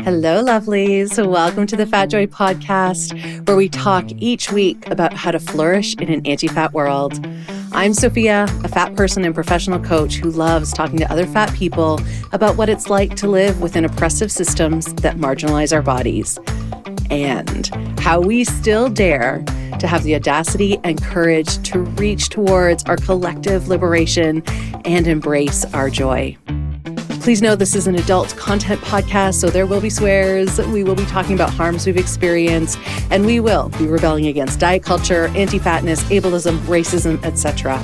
Hello, lovelies. Welcome to the Fat Joy podcast, where we talk each week about how to flourish in an anti-fat world. I'm Sophia, a fat person and professional coach who loves talking to other fat people about what it's like to live within oppressive systems that marginalize our bodies, and how we still dare to have the audacity and courage to reach towards our collective liberation and embrace our joy. Please know this is an adult content podcast, so there will be swears, we will be talking about harms we've experienced, and we will be rebelling against diet culture, anti-fatness, ableism, racism, etc.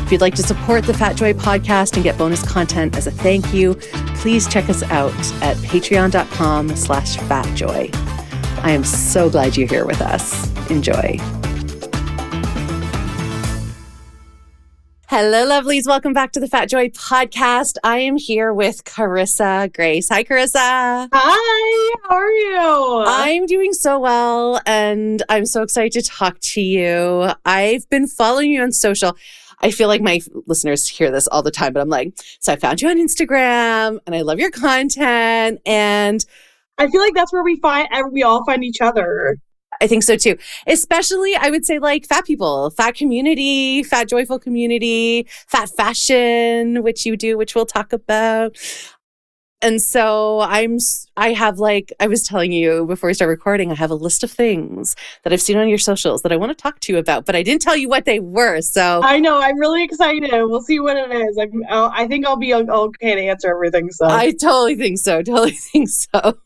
If you'd like to support the Fat Joy podcast and get bonus content as a thank you, please check us out at patreon.com/fatjoy. I am so glad you're here with us. Enjoy. Hello, lovelies. Welcome back to the Fat Joy podcast. I am here with Carissa Grace. Hi, Carissa. Hi, how are you? I'm doing so well, and I'm so excited to talk to you. I've been following you on social. I feel like my listeners hear this all the time, but I'm like, so I found you on Instagram, and I love your content, and I feel like that's where we all find each other. I think so too. Especially, I would say, like fat people, fat community, fat joyful community, fat fashion, which you do, which we'll talk about. And so I was telling you before we start recording, I have a list of things that I've seen on your socials that I want to talk to you about, but I didn't tell you what they were. So I know, I'm really excited. We'll see what it is. I think I'll be okay to answer everything. So I totally think so. So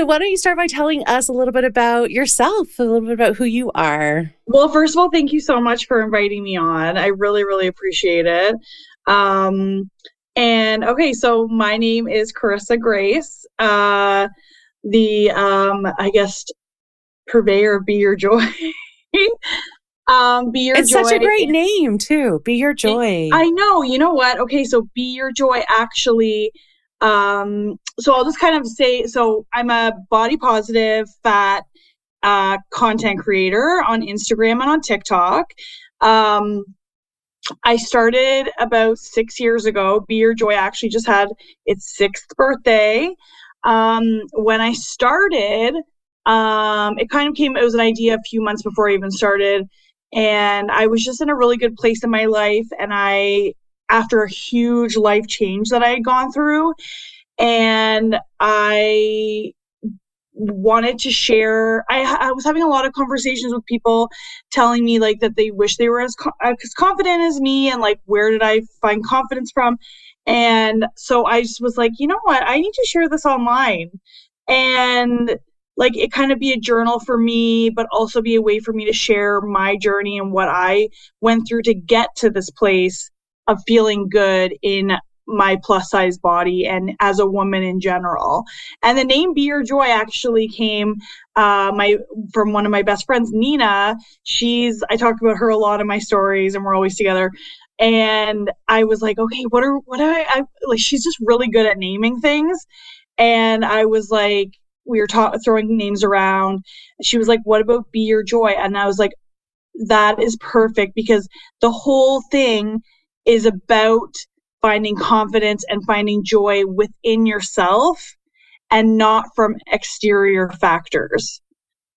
why don't you start by telling us a little bit about yourself, a little bit about who you are? Well, first of all, thank you so much for inviting me on. I really, really appreciate it. And okay, so my name is Carissa Grace, I guess, purveyor of Be Your Joy. Be Your It's Joy. Such a great name too. Be Your Joy. I know. You know what? Okay, so Be Your Joy actually. So I'll just kind of say, so I'm a body positive fat content creator on Instagram and on TikTok. I started about 6 years ago. Be Your Joy actually just had its 6th birthday. When I started, it was an idea a few months before I even started. And I was just in a really good place in my life. And after a huge life change that I had gone through, and I wanted to share. I was having a lot of conversations with people telling me like that they wish they were as confident as me, and like, where did I find confidence from? And so I just was like, you know what, I need to share this online, and like it kind of be a journal for me, but also be a way for me to share my journey and what I went through to get to this place of feeling good in my plus size body and as a woman in general. And the name Be Your Joy actually came from one of my best friends, Nina. I talk about her a lot in my stories, and we're always together. And I was like, okay, what I like, she's just really good at naming things. And I was like, we were throwing names around. She was like, what about Be Your Joy? And I was like, that is perfect, because the whole thing is about finding confidence and finding joy within yourself and not from exterior factors.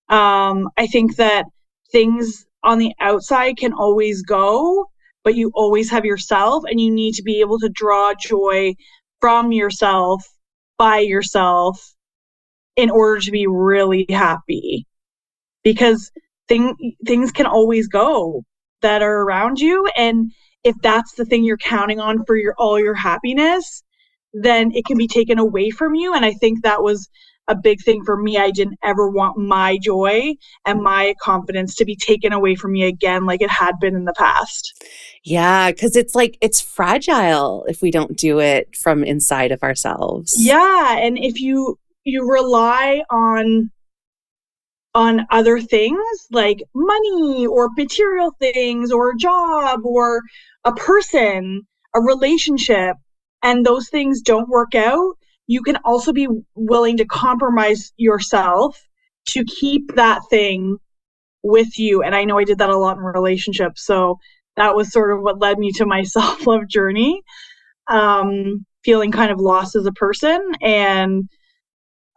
I think that things on the outside can always go, but you always have yourself, and you need to be able to draw joy from yourself, by yourself, in order to be really happy. Because things can always go that are around you, and if that's the thing you're counting on for all your happiness, then it can be taken away from you. And I think that was a big thing for me. I didn't ever want my joy and my confidence to be taken away from me again, like it had been in the past. Yeah, because it's fragile if we don't do it from inside of ourselves. Yeah, and if you rely on other things like money or material things or a job or a person, a relationship, and those things don't work out, you can also be willing to compromise yourself to keep that thing with you. And I know I did that a lot in relationships. So that was sort of what led me to my self-love journey, feeling kind of lost as a person and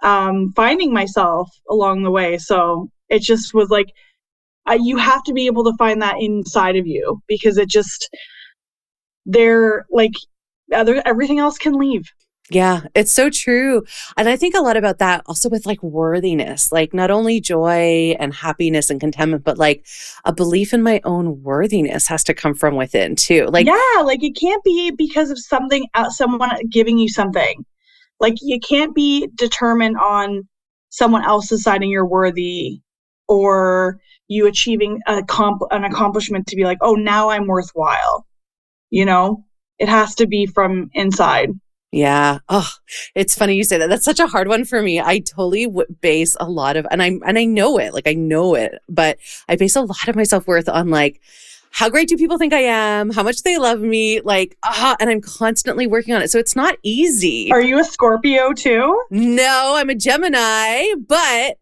finding myself along the way. So it just was like, you have to be able to find that inside of you, because it just, they're like, everything else can leave. Yeah, it's so true. And I think a lot about that also with like worthiness, like not only joy and happiness and contentment, but like a belief in my own worthiness has to come from within too. Like, yeah, like it can't be because of something, someone giving you something. Like you can't be determined on someone else deciding you're worthy, or you achieving an accomplishment to be like, oh, now I'm worthwhile. You know, it has to be from inside. yeah. Oh, it's funny you say that. That's such a hard one for me. I totally base a lot of, and I know it, like I know it, but I base a lot of my self-worth on like, how great do people think I am? How much they love me? Like, and I'm constantly working on it. So it's not easy. Are you a Scorpio too? No, I'm a Gemini, but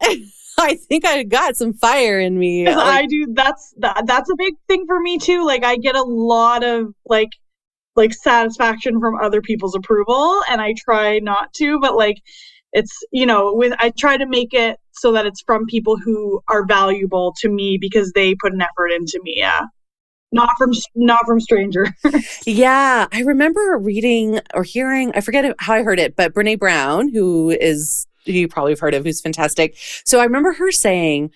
I think I got some fire in me. Because I do. That's a big thing for me too. Like I get a lot of like satisfaction from other people's approval, and I try not to, but like it's, I try to make it so that it's from people who are valuable to me because they put an effort into me. Yeah. Not from strangers. Yeah. I remember reading or hearing, I forget how I heard it, but Brene Brown, who you probably have heard of, who's fantastic. So I remember her saying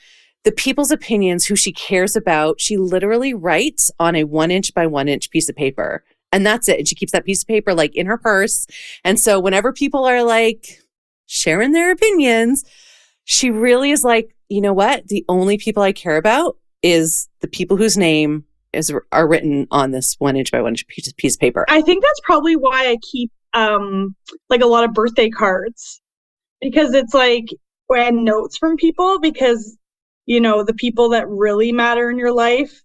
the people's opinions who she cares about, she literally writes on a 1-inch by 1-inch piece of paper. And that's it. And she keeps that piece of paper like in her purse. And so whenever people are like sharing their opinions, she really is like, you know what? The only people I care about is the people whose name are written on this 1-inch by 1-inch piece of paper. I think that's probably why I keep like a lot of birthday cards, because it's like, and notes from people, because the people that really matter in your life,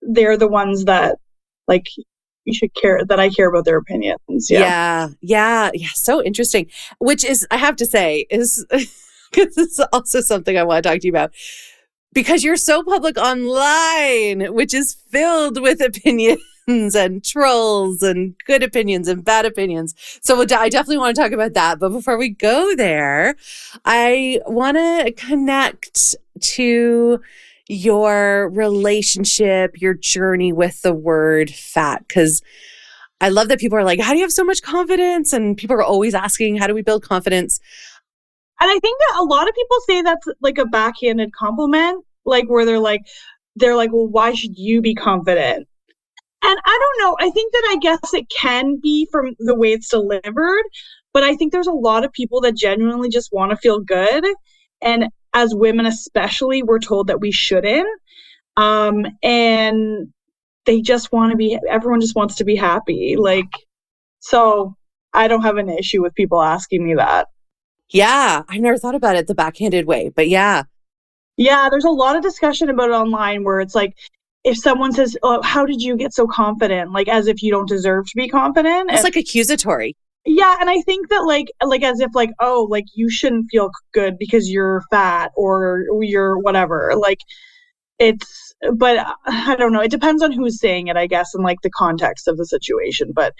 they're the ones that like you should care, that I care about their opinions. Yeah. So interesting. Which is, I have to say, is because it's also something I want to talk to you about. Because you're so public online, which is filled with opinions and trolls and good opinions and bad opinions. So I definitely want to talk about that. But before we go there, I want to connect to your relationship, your journey with the word fat. Because I love that people are like, how do you have so much confidence? And people are always asking, how do we build confidence? And I think that a lot of people say that's like a backhanded compliment, like where they're like, well, why should you be confident? And I don't know. I think that I guess it can be from the way it's delivered, but I think there's a lot of people that genuinely just want to feel good. And as women, especially, we're told that we shouldn't. And they just want to be, everyone just wants to be happy. Like, so I don't have an issue with people asking me that. Yeah, I never thought about it the backhanded way, but yeah. Yeah, there's a lot of discussion about it online where it's like, if someone says, oh, how did you get so confident? Like, as if you don't deserve to be confident. It's like accusatory. Yeah, and I think that like as if like, oh, like you shouldn't feel good because you're fat or you're whatever. Like but I don't know. It depends on who's saying it, I guess, and like the context of the situation. But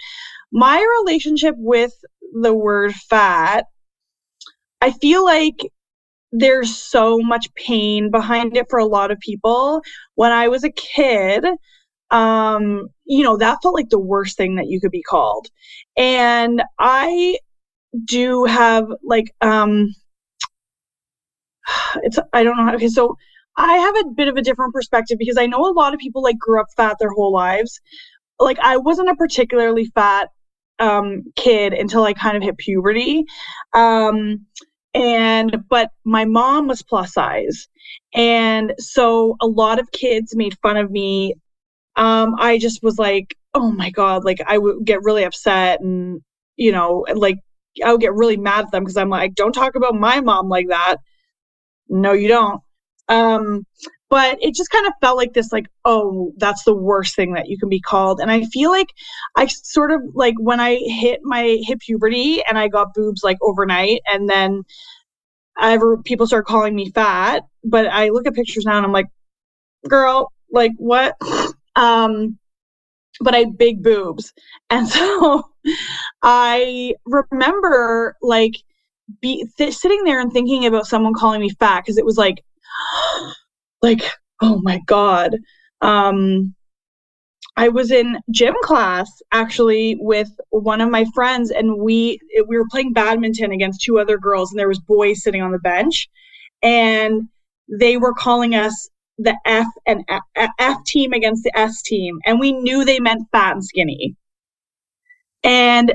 my relationship with the word fat, I feel like there's so much pain behind it for a lot of people. When I was a kid, that felt like the worst thing that you could be called. And I do have like, I don't know how, okay, so I have a bit of a different perspective because I know a lot of people like grew up fat their whole lives. Like I wasn't a particularly fat kid until I kind of hit puberty. But my mom was plus size. And so a lot of kids made fun of me. I just was like, oh my God, like I would get really upset and, like I would get really mad at them because I'm like, don't talk about my mom like that. No, you don't. But it just kind of felt like this, like, oh, that's the worst thing that you can be called. And I feel like I sort of like when I hit puberty and I got boobs like overnight, and then people start calling me fat, but I look at pictures now and I'm like, girl, like what? But I had big boobs. And so I remember like sitting there and thinking about someone calling me fat, because it was like, oh my God. I was in gym class actually with one of my friends, and we were playing badminton against two other girls, and there was boys sitting on the bench, and they were calling us the F team against the S team, and we knew they meant fat and skinny. And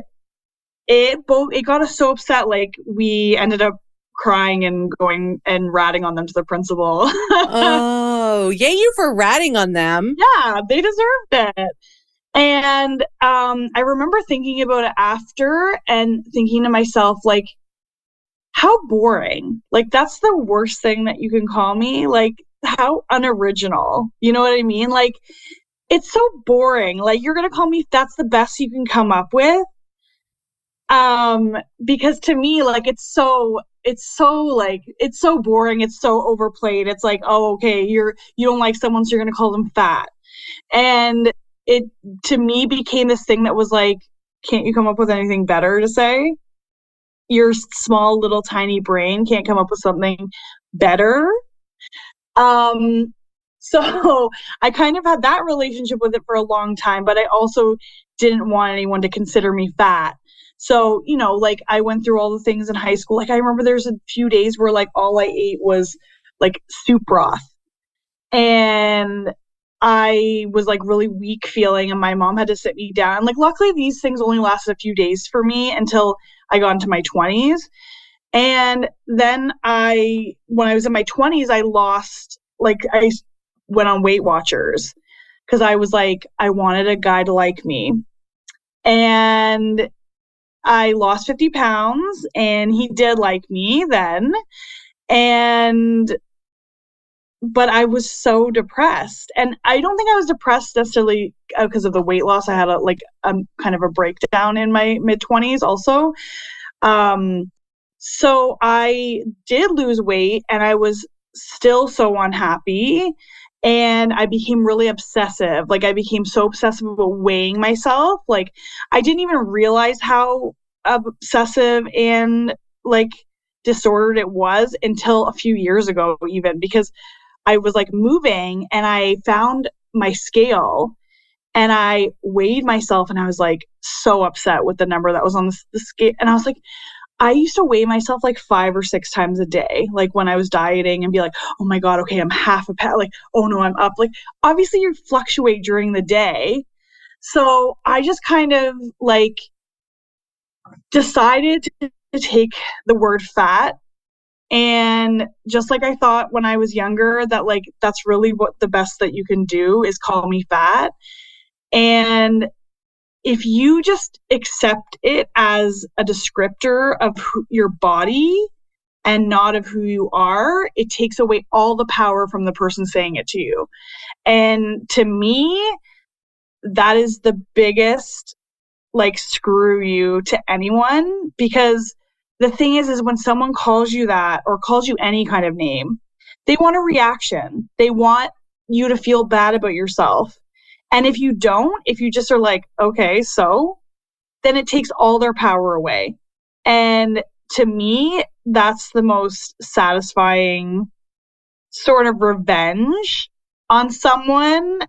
it got us so upset, like we ended up crying and going and ratting on them to the principal. Oh, yay you for ratting on them. Yeah, they deserved it. And I remember thinking about it after and thinking to myself, like, how boring. Like, that's the worst thing that you can call me. Like, how unoriginal. You know what I mean? Like, it's so boring. Like, you're going to call me, that's the best you can come up with. Because to me, like, it's so boring. It's so overplayed. It's like, oh, okay, you don't like someone, so you're going to call them fat. And it, to me, became this thing that was like, can't you come up with anything better to say? Your small, little, tiny brain can't come up with something better. So I kind of had that relationship with it for a long time, but I also didn't want anyone to consider me fat. So, you know, like, I went through all the things in high school. Like, I remember there's a few days where, like, all I ate was like soup broth, and I was like really weak feeling, and my mom had to sit me down. Like, luckily these things only lasted a few days for me until I got into my 20s. And then when I was in my 20s, I went on Weight Watchers because I was like, I wanted a guy to like me. And I lost 50 pounds, and he did like me then. But I was so depressed. And I don't think I was depressed necessarily because of the weight loss. I had a kind of a breakdown in my mid-20s also. So I did lose weight, and I was still so unhappy. And I became really obsessive. Like, I became so obsessive about weighing myself. Like, I didn't even realize how obsessive and like disordered it was until a few years ago, even, because I was like moving and I found my scale and I weighed myself, and I was like so upset with the number that was on the scale. And I was like, I used to weigh myself like 5 or 6 times a day, like when I was dieting, and be like, oh my God, okay, I'm half a pound. Like, oh no, I'm up. Like, obviously you fluctuate during the day. So I just kind of like decided to take the word fat. And just like I thought when I was younger, that like, that's really what the best that you can do is call me fat. And if you just accept it as a descriptor of your body and not of who you are, it takes away all the power from the person saying it to you. And to me, that is the biggest, like, screw you to anyone. Because the thing is when someone calls you that or calls you any kind of name, they want a reaction. They want you to feel bad about yourself. And if you don't, if you just are like, okay, so, then it takes all their power away. And to me, that's the most satisfying sort of revenge on someone.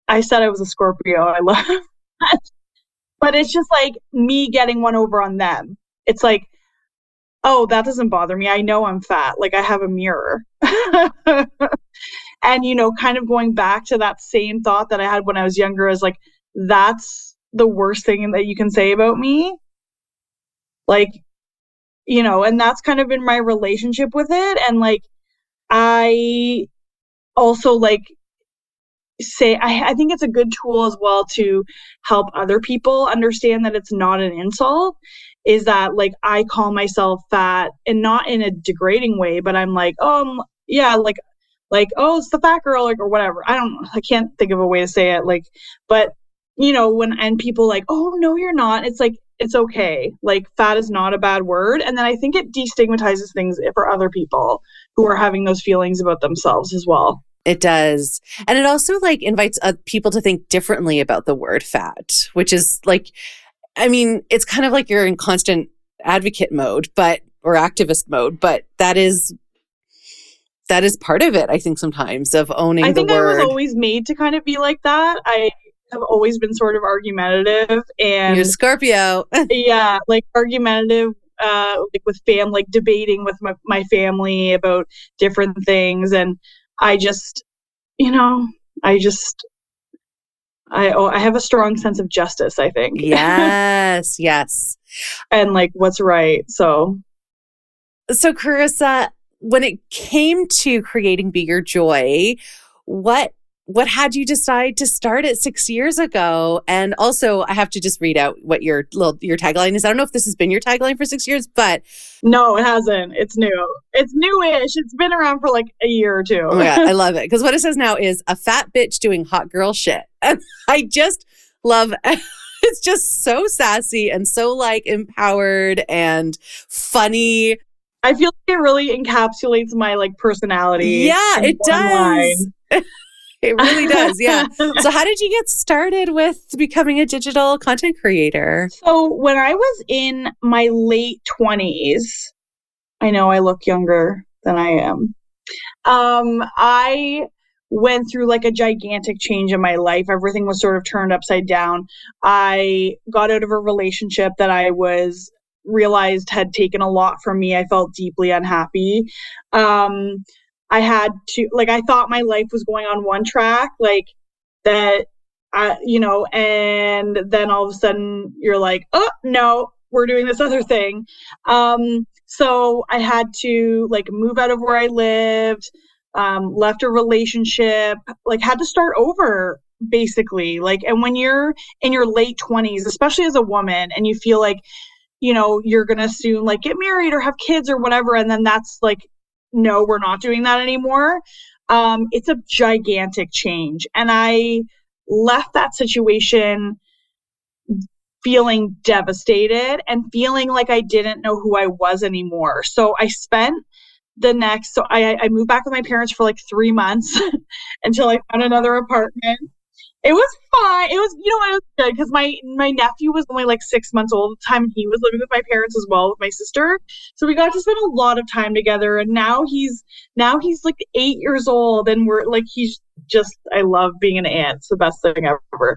I said I was a Scorpio. I love that. But it's just like me getting one over on them. It's like, oh, that doesn't bother me. I know I'm fat. Like, I have a mirror. And, you know, kind of going back to that same thought that I had when I was younger, is like, that's the worst thing that you can say about me. Like, you know, and that's kind of been my relationship with it. And like, I also like say, I think it's a good tool as well to help other people understand that it's not an insult. Is that like, I call myself fat, and not in a degrading way, but I'm like, yeah, like, oh, it's the fat girl, like, or whatever. I can't think of a way to say it. Like, but you know, and people like, oh no, you're not. It's like, it's okay. Like, fat is not a bad word. And then I think it destigmatizes things for other people who are having those feelings about themselves as well. It does. And it also like invites people to think differently about the word fat, which is like, I mean, it's kind of like you're in constant advocate mode, but or activist mode, but that is part of it, I think, sometimes, of owning the word. I was always made to kind of be like that. I have always been sort of argumentative, and you're Scorpio. Yeah, like argumentative, like with like debating with my family about different things. And I just, I have a strong sense of justice, I think. Yes, yes. And like what's right. So Carissa, when it came to creating Be Your Joy, what had you decide to start it 6 years ago? And also, I have to just read out what your tagline is. I don't know if this has been your tagline for 6 years, but no, it hasn't. It's new. It's newish. It's been around for like a year or two. Oh yeah, I love it, because what it says now is a fat bitch doing hot girl shit. And I just love it's just so sassy and so like empowered and funny. I feel like it really encapsulates my like personality. Yeah, it does. It really does. Yeah. So how did you get started with becoming a digital content creator? So when I was in my late 20s, I know I look younger than I am. I went through like a gigantic change in my life. Everything was sort of turned upside down. I got out of a relationship that I realized had taken a lot from me. I felt deeply unhappy. I had to, like, I thought my life was going on one track, like that, and then all of a sudden you're like, oh no, we're doing this other thing. So I had to like move out of where I lived, left a relationship, like had to start over basically. Like, and when you're in your late 20s, especially as a woman, and you feel like, you're going to soon like get married or have kids or whatever. And then that's like, no, we're not doing that anymore. It's a gigantic change. And I left that situation feeling devastated and feeling like I didn't know who I was anymore. So I spent I moved back with my parents for like 3 months until I found another apartment. It was fine. It was, it was good because my nephew was only like 6 months old at the time. He was living with my parents as well, with my sister. So we got to spend a lot of time together. And now he's like 8 years old, and we're like, I love being an aunt. It's the best thing ever.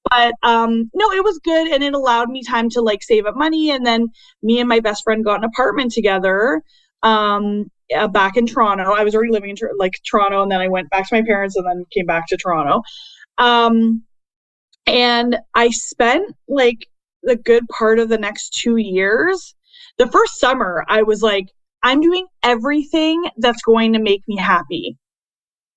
But no, it was good, and it allowed me time to like save up money. And then me and my best friend got an apartment together. Back in Toronto. I was already living in Toronto, and then I went back to my parents and then came back to Toronto. And I spent like the good part of the next 2 years. The first summer, I was like, I'm doing everything that's going to make me happy.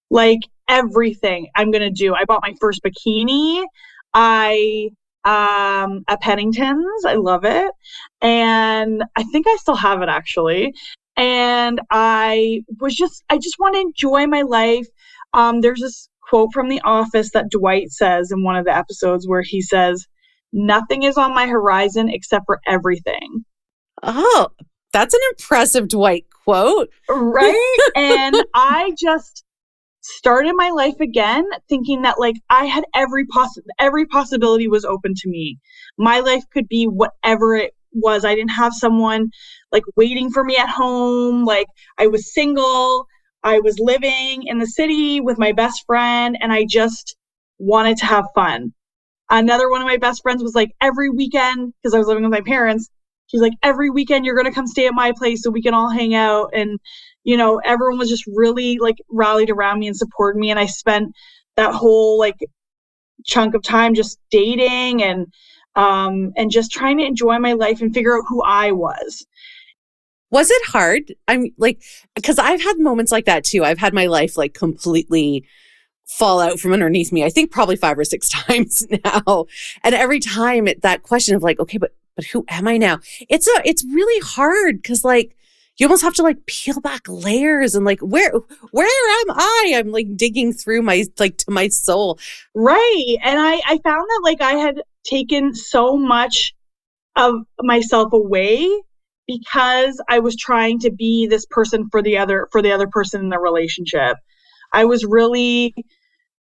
Like everything I'm going to do. I bought my first bikini. At Pennington's. I love it. And I think I still have it actually. And I just want to enjoy my life. There's this quote from The Office that Dwight says in one of the episodes where he says, "Nothing is on my horizon except for everything." Oh, that's an impressive Dwight quote. Right? And I just started my life again thinking that like I had every possibility was open to me. My life could be whatever it was. I didn't have someone like waiting for me at home. Like I was single. I was living in the city with my best friend, and I just wanted to have fun. Another one of my best friends was like, every weekend, because I was living with my parents, she's like, every weekend you're going to come stay at my place so we can all hang out. And, everyone was just really like rallied around me and supported me. And I spent that whole like chunk of time just dating and just trying to enjoy my life and figure out who I was. Was it hard? I'm like, because I've had moments like that too. I've had my life like completely fall out from underneath me. I think probably 5 or 6 times now. And every time that question of like, okay, but who am I now? It's really hard because like you almost have to like peel back layers and like where am I? I'm like digging through my like to my soul. Right. And I found that like I had taken so much of myself away because I was trying to be this person for the other person in the relationship. I was really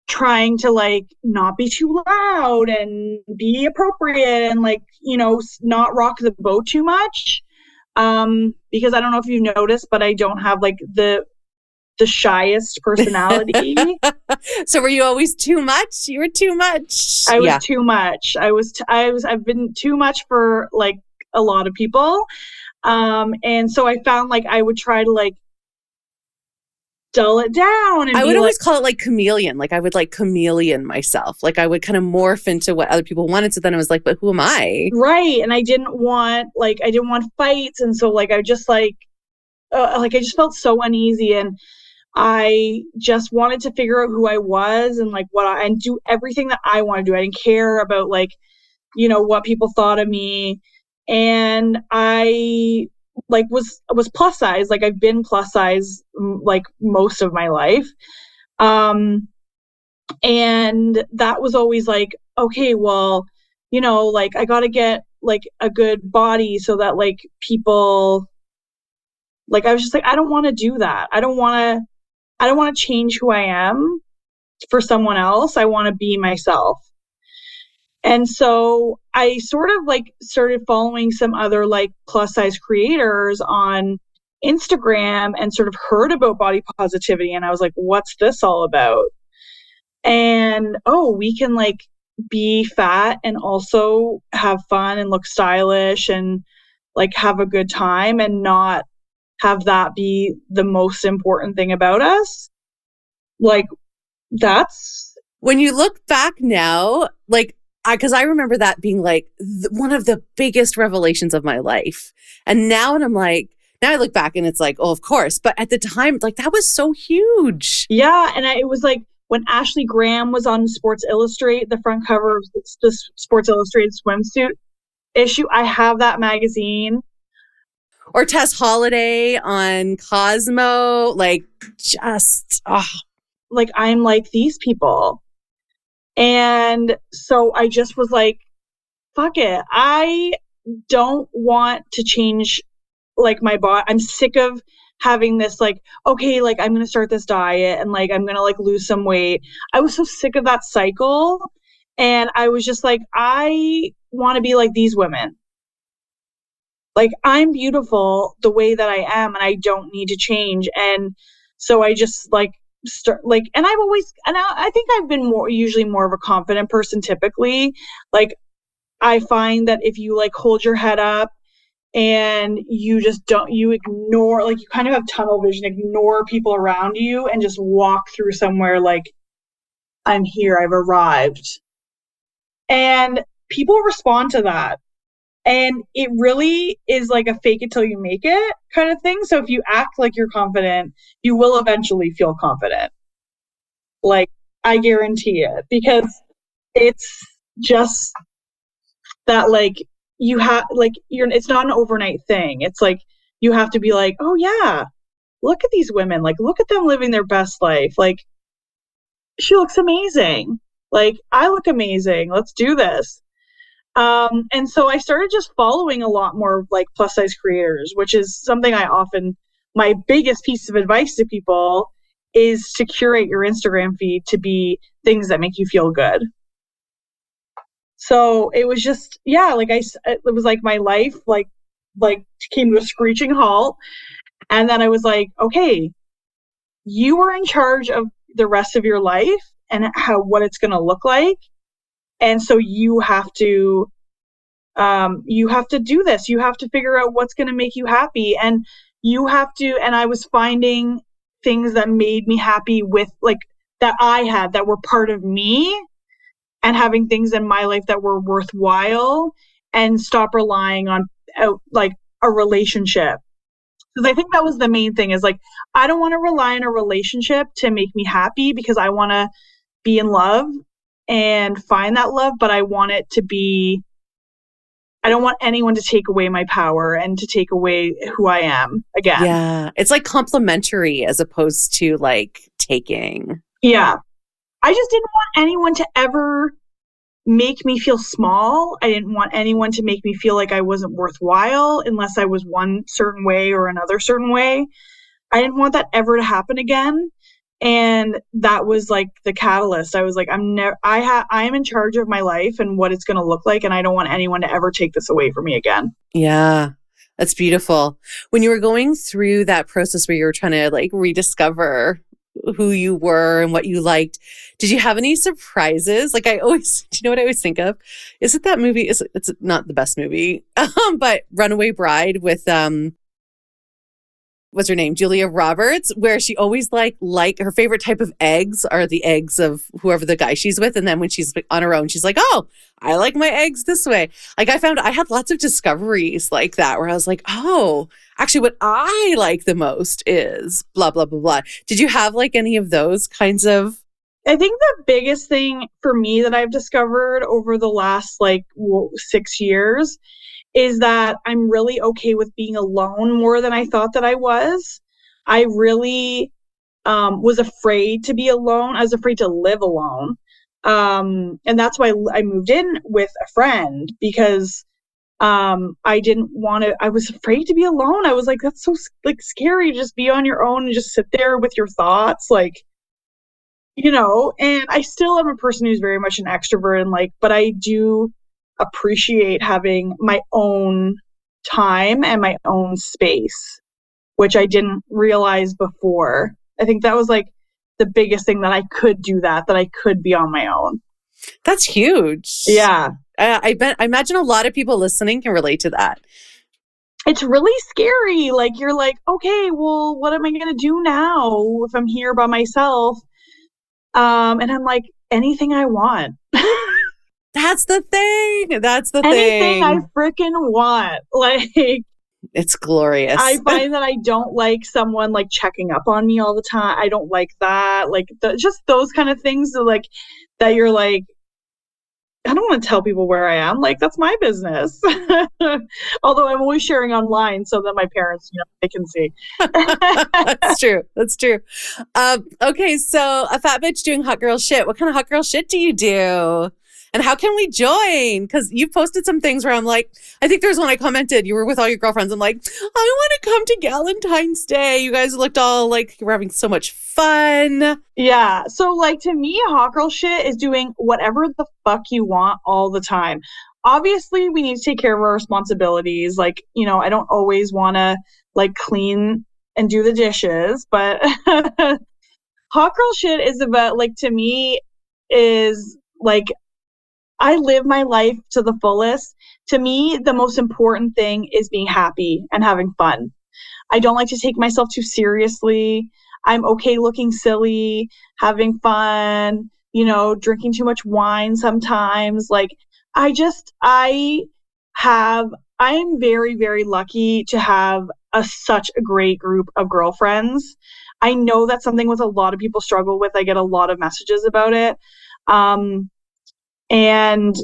trying to like not be too loud and be appropriate and like, not rock the boat too much. because I don't know if you've noticed, but I don't have like the shyest personality. So were you always too much? You were too much. I was too much. I've been too much for like a lot of people. And so I found like I would try to like dull it down. And I would always call it like chameleon. Like I would like chameleon myself. Like I would kind of morph into what other people wanted. So then I was like, but who am I? Right. And I didn't want fights. And so like, I just like I just felt so uneasy, and I just wanted to figure out who I was and like and do everything that I want to do. I didn't care about like, what people thought of me. And I like was plus size. Like I've been plus size like most of my life. And that was always like, okay, well, like I got to get like a good body so that like people, like I was just like, I don't want to do that. I don't want to change who I am for someone else. I want to be myself. And so I sort of like started following some other like plus size creators on Instagram and sort of heard about body positivity. And I was like, what's this all about? And we can like be fat and also have fun and look stylish and like have a good time and not have that be the most important thing about us. Like that's when you look back now, like because I remember that being like one of the biggest revelations of my life. And now I'm like, now I look back and it's like, oh, of course. But at the time, like that was so huge. Yeah. And it was like when Ashley Graham was on Sports Illustrated, the front cover of the Sports Illustrated swimsuit issue, I have that magazine. Or Tess Holiday on Cosmo, like just, like I'm like these people. And so I just was like, fuck it. I don't want to change like my body. I'm sick of having this like, okay, like I'm going to start this diet and like I'm going to like lose some weight. I was so sick of that cycle. And I was just like, I want to be like these women. Like I'm beautiful the way that I am and I don't need to change. And so I just like start like, and I think I've been usually more of a confident person typically. Like I find that if you like hold your head up and you ignore, like you kind of have tunnel vision, ignore people around you and just walk through somewhere like, I'm here, I've arrived. And people respond to that. And it really is like a fake it till you make it kind of thing. So if you act like you're confident, you will eventually feel confident. Like I guarantee it, because it's just that like you have like it's not an overnight thing. It's like you have to be like, oh yeah, look at these women. Like look at them living their best life. Like she looks amazing. Like I look amazing. Let's do this. And so I started just following a lot more like plus size creators, which is something my biggest piece of advice to people is to curate your Instagram feed to be things that make you feel good. So it was just, yeah, like it was like my life, like came to a screeching halt. And then I was like, okay, you are in charge of the rest of your life and what it's going to look like. And so you have to do this. You have to figure out what's going to make you happy. And I was finding things that made me happy with like that I had that were part of me and having things in my life that were worthwhile and stop relying on like a relationship. Because I think that was the main thing is like, I don't want to rely on a relationship to make me happy because I want to be in love and find that love, but I want it to be, I don't want anyone to take away my power and to take away who I am again. Yeah. It's like complimentary as opposed to like taking. Yeah. I just didn't want anyone to ever make me feel small. I didn't want anyone to make me feel like I wasn't worthwhile unless I was one certain way or another certain way. I didn't want that ever to happen again. And that was like the catalyst. I was like, I'm in charge of my life and what it's going to look like. And I don't want anyone to ever take this away from me again. Yeah. That's beautiful. When you were going through that process where you were trying to like rediscover who you were and what you liked, did you have any surprises? Like I always, do you know what I always think of? Is it that movie? It's not the best movie, but Runaway Bride with what's her name? Julia Roberts, where she always like her favorite type of eggs are the eggs of whoever the guy she's with. And then when she's on her own, she's like, oh, I like my eggs this way. Like I found I had lots of discoveries like that where I was like, oh, actually what I like the most is blah, blah, blah, blah. Did you have like any of those kinds of? I think the biggest thing for me that I've discovered over the last like 6 years is that I'm really okay with being alone more than I thought that I was. I really was afraid to be alone. I was afraid to live alone. And that's why I moved in with a friend, because I didn't want to, I was afraid to be alone. I was like, that's so like scary to just be on your own and just sit there with your thoughts. Like, and I still am a person who's very much an extrovert and like, but I do appreciate having my own time and my own space, which I didn't realize before. I think that was like the biggest thing, that I could do that I could be on my own. That's huge. Yeah. I imagine a lot of people listening can relate to that. It's really scary. Like you're like, okay, well, what am I going to do now if I'm here by myself? And I'm like, anything I want. That's the thing. Anything I freaking want. Like, it's glorious. I find that I don't like someone like checking up on me all the time. I don't like that. Like just those kind of things that you're like, I don't want to tell people where I am. Like, that's my business. Although I'm always sharing online so that my parents, they can see. That's true. Okay, so a fat bitch doing hot girl shit. What kind of hot girl shit do you do? And how can we join? Because you posted some things where I'm like, I think there's one I commented. You were with all your girlfriends. I'm like, I want to come to Valentine's Day. You guys looked all like you were having so much fun. Yeah. So like to me, hot girl shit is doing whatever the fuck you want all the time. Obviously, we need to take care of our responsibilities. Like, I don't always want to like clean and do the dishes, but hot girl shit is about like, to me, is like, I live my life to the fullest. To me, the most important thing is being happy and having fun. I don't like to take myself too seriously. I'm okay looking silly, having fun, drinking too much wine sometimes. Like, I'm very, very lucky to have such a great group of girlfriends. I know that's something with a lot of people struggle with. I get a lot of messages about it. And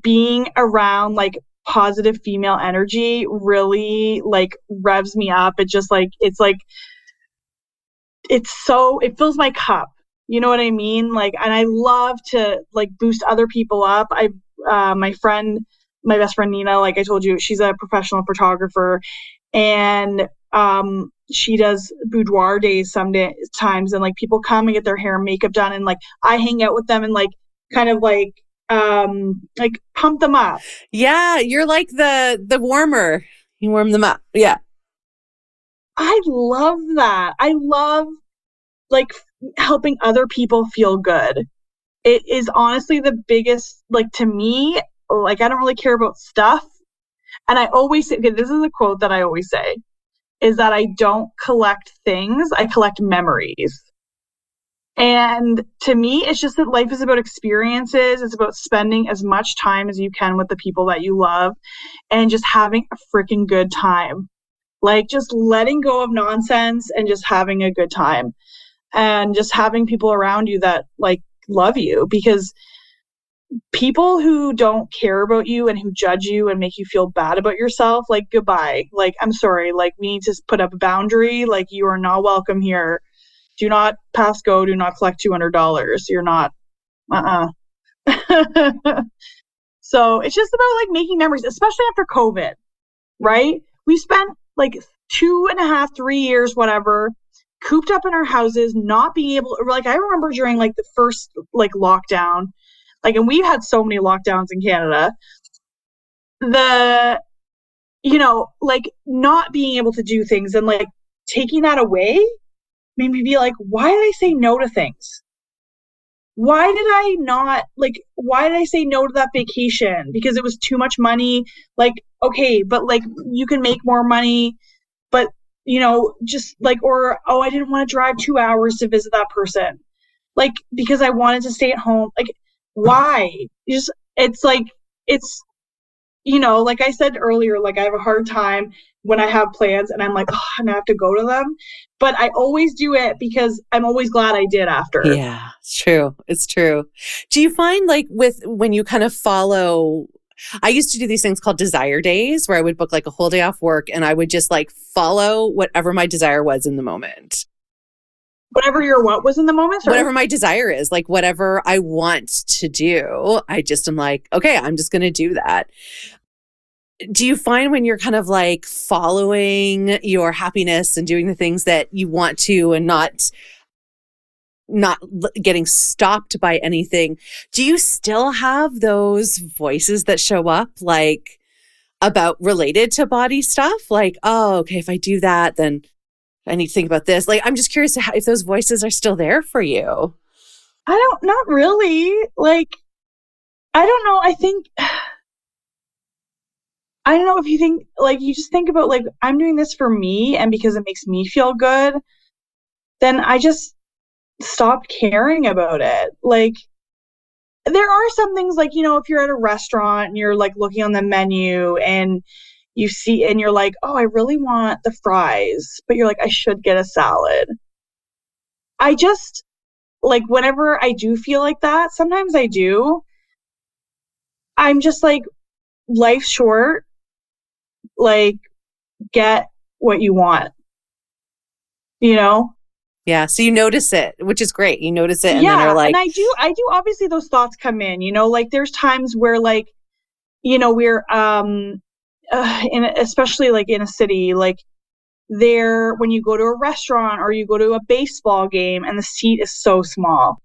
being around like positive female energy really like revs me up. It just like, it fills my cup. You know what I mean? Like, and I love to like boost other people up. My best friend Nina, like I told you, she's a professional photographer, and she does boudoir days sometimes, and like people come and get their hair and makeup done, and like I hang out with them and like kind of like pump them up. Yeah, you're like the warmer. You warm them up. Yeah. I love that. I love like helping other people feel good. It is honestly the biggest, like to me, like I don't really care about stuff. And I always say, okay, this is a quote that I always say, is that I don't collect things, I collect memories. And to me, it's just that life is about experiences. It's about spending as much time as you can with the people that you love and just having a freaking good time. Like just letting go of nonsense and just having a good time. And just having people around you that like love you, because people who don't care about you and who judge you and make you feel bad about yourself, like goodbye. Like, I'm sorry, like we need to put up a boundary. Like you are not welcome here. Do not pass go. Do not collect $200. You're not. So it's just about like making memories, especially after COVID, right? We spent like 2.5, 3 years, whatever, cooped up in our houses, not being able to, like, I remember during like the first like lockdown, like, and we've had so many lockdowns in Canada. like not being able to do things and like taking that away made me be like, why did I say no to things? Why did I say no to that vacation? Because it was too much money. Like, okay, but like you can make more money, but just like, or, oh, I didn't want to drive 2 hours to visit that person. Like, because I wanted to stay at home. Like, why? It's like, it's, like I said earlier, like I have a hard time when I have plans and I'm like, oh, and I have to go to them. But I always do it because I'm always glad I did after. Yeah, it's true. It's true. Do you find like when you kind of follow, I used to do these things called desire days where I would book like a whole day off work and I would just like follow whatever my desire was in the moment. Whatever your what was in the moment? Sorry. Whatever my desire is, like whatever I want to do, I just am like, okay, I'm just going to do that. Do you find when you're kind of like following your happiness and doing the things that you want to and not getting stopped by anything, do you still have those voices that show up like about related to body stuff? Like, oh, okay, if I do that, then I need to think about this. Like, I'm just curious if those voices are still there for you. Not really. Like, I don't know. I don't know if you think, like, you just think about, like, I'm doing this for me and because it makes me feel good, then I just stopped caring about it. Like, there are some things like, if you're at a restaurant and you're like looking on the menu and you see, and you're like, oh, I really want the fries, but you're like, I should get a salad. I just, like, whenever I do feel like that, sometimes I do, I'm just like, life's short. Like, get what you want, Yeah. So you notice it, which is great. You notice it and yeah, then are like, and I do obviously those thoughts come in, like there's times where like, we're especially like in a city, like there, when you go to a restaurant or you go to a baseball game and the seat is so small.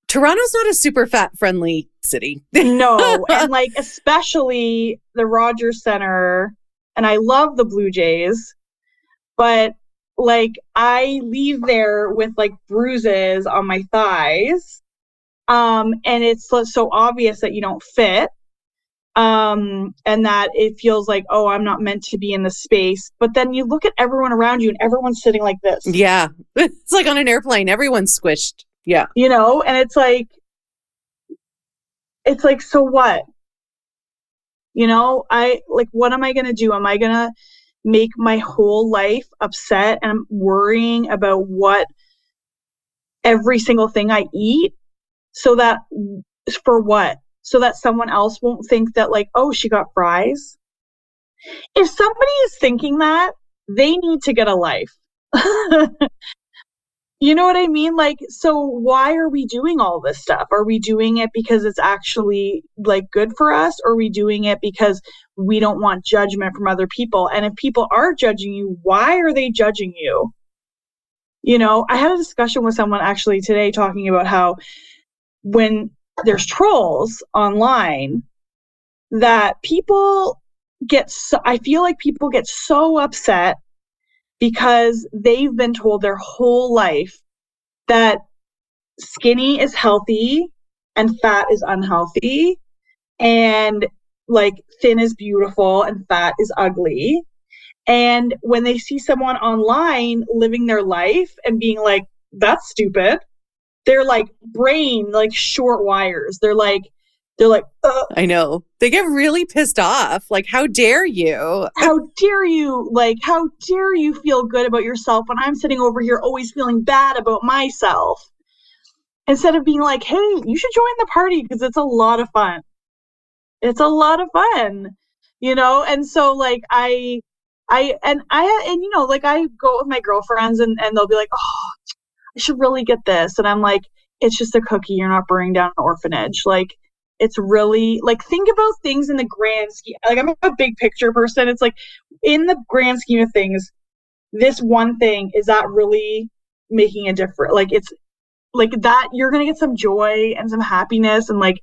Toronto's not a super fat friendly city. No. And like, especially the Rogers Center, and I love the Blue Jays, but like I leave there with like bruises on my thighs. And it's so obvious that you don't fit. And that it feels like, oh, I'm not meant to be in this space. But then you look at everyone around you and everyone's sitting like this. Yeah. It's like on an airplane. Everyone's squished. Yeah. And it's like, so what? What am I going to do? Am I going to make my whole life upset and I'm worrying about what every single thing I eat for what? So that someone else won't think that like, oh, she got fries. If somebody is thinking that, they need to get a life. You know what I mean? Like, so why are we doing all this stuff? Are we doing it because it's actually like good for us? Or are we doing it because we don't want judgment from other people? And if people are judging you, why are they judging you? I had a discussion with someone actually today talking about how when there's trolls online, that I feel like people get so upset because they've been told their whole life that skinny is healthy and fat is unhealthy, and like thin is beautiful and fat is ugly. And when they see someone online living their life and being like, that's stupid, they're like brain, like short wires. They're like, ugh. I know. They get really pissed off. Like, how dare you? How dare you? Like, how dare you feel good about yourself when I'm sitting over here always feeling bad about myself? Instead of being like, hey, you should join the party because it's a lot of fun. It's a lot of fun, And so like I go with my girlfriends and they'll be like, oh, I should really get this. And I'm like, it's just a cookie. You're not burning down an orphanage. Like, it's really like, think about things in the grand scheme. Like, I'm a big picture person. It's like, in the grand scheme of things, this one thing, is that really making a difference? Like, it's like that you're going to get some joy and some happiness. And like,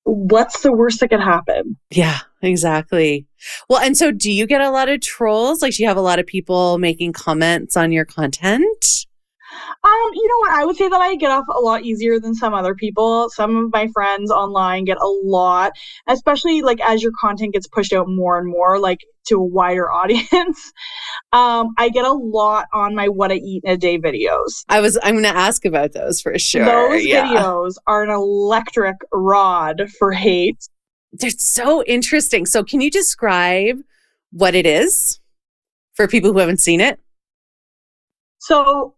what's the worst that could happen? Yeah, exactly. Well, and so do you get a lot of trolls? Like, do you have a lot of people making comments on your content? You know what? I would say that I get off a lot easier than some other people. Some of my friends online get a lot, especially like as your content gets pushed out more and more, like to a wider audience. I get a lot on my what I eat in a day videos. I'm going to ask about those for sure. Those Yeah. videos are an electric rod for hate. They're so interesting. So can you describe what it is for people who haven't seen it? So,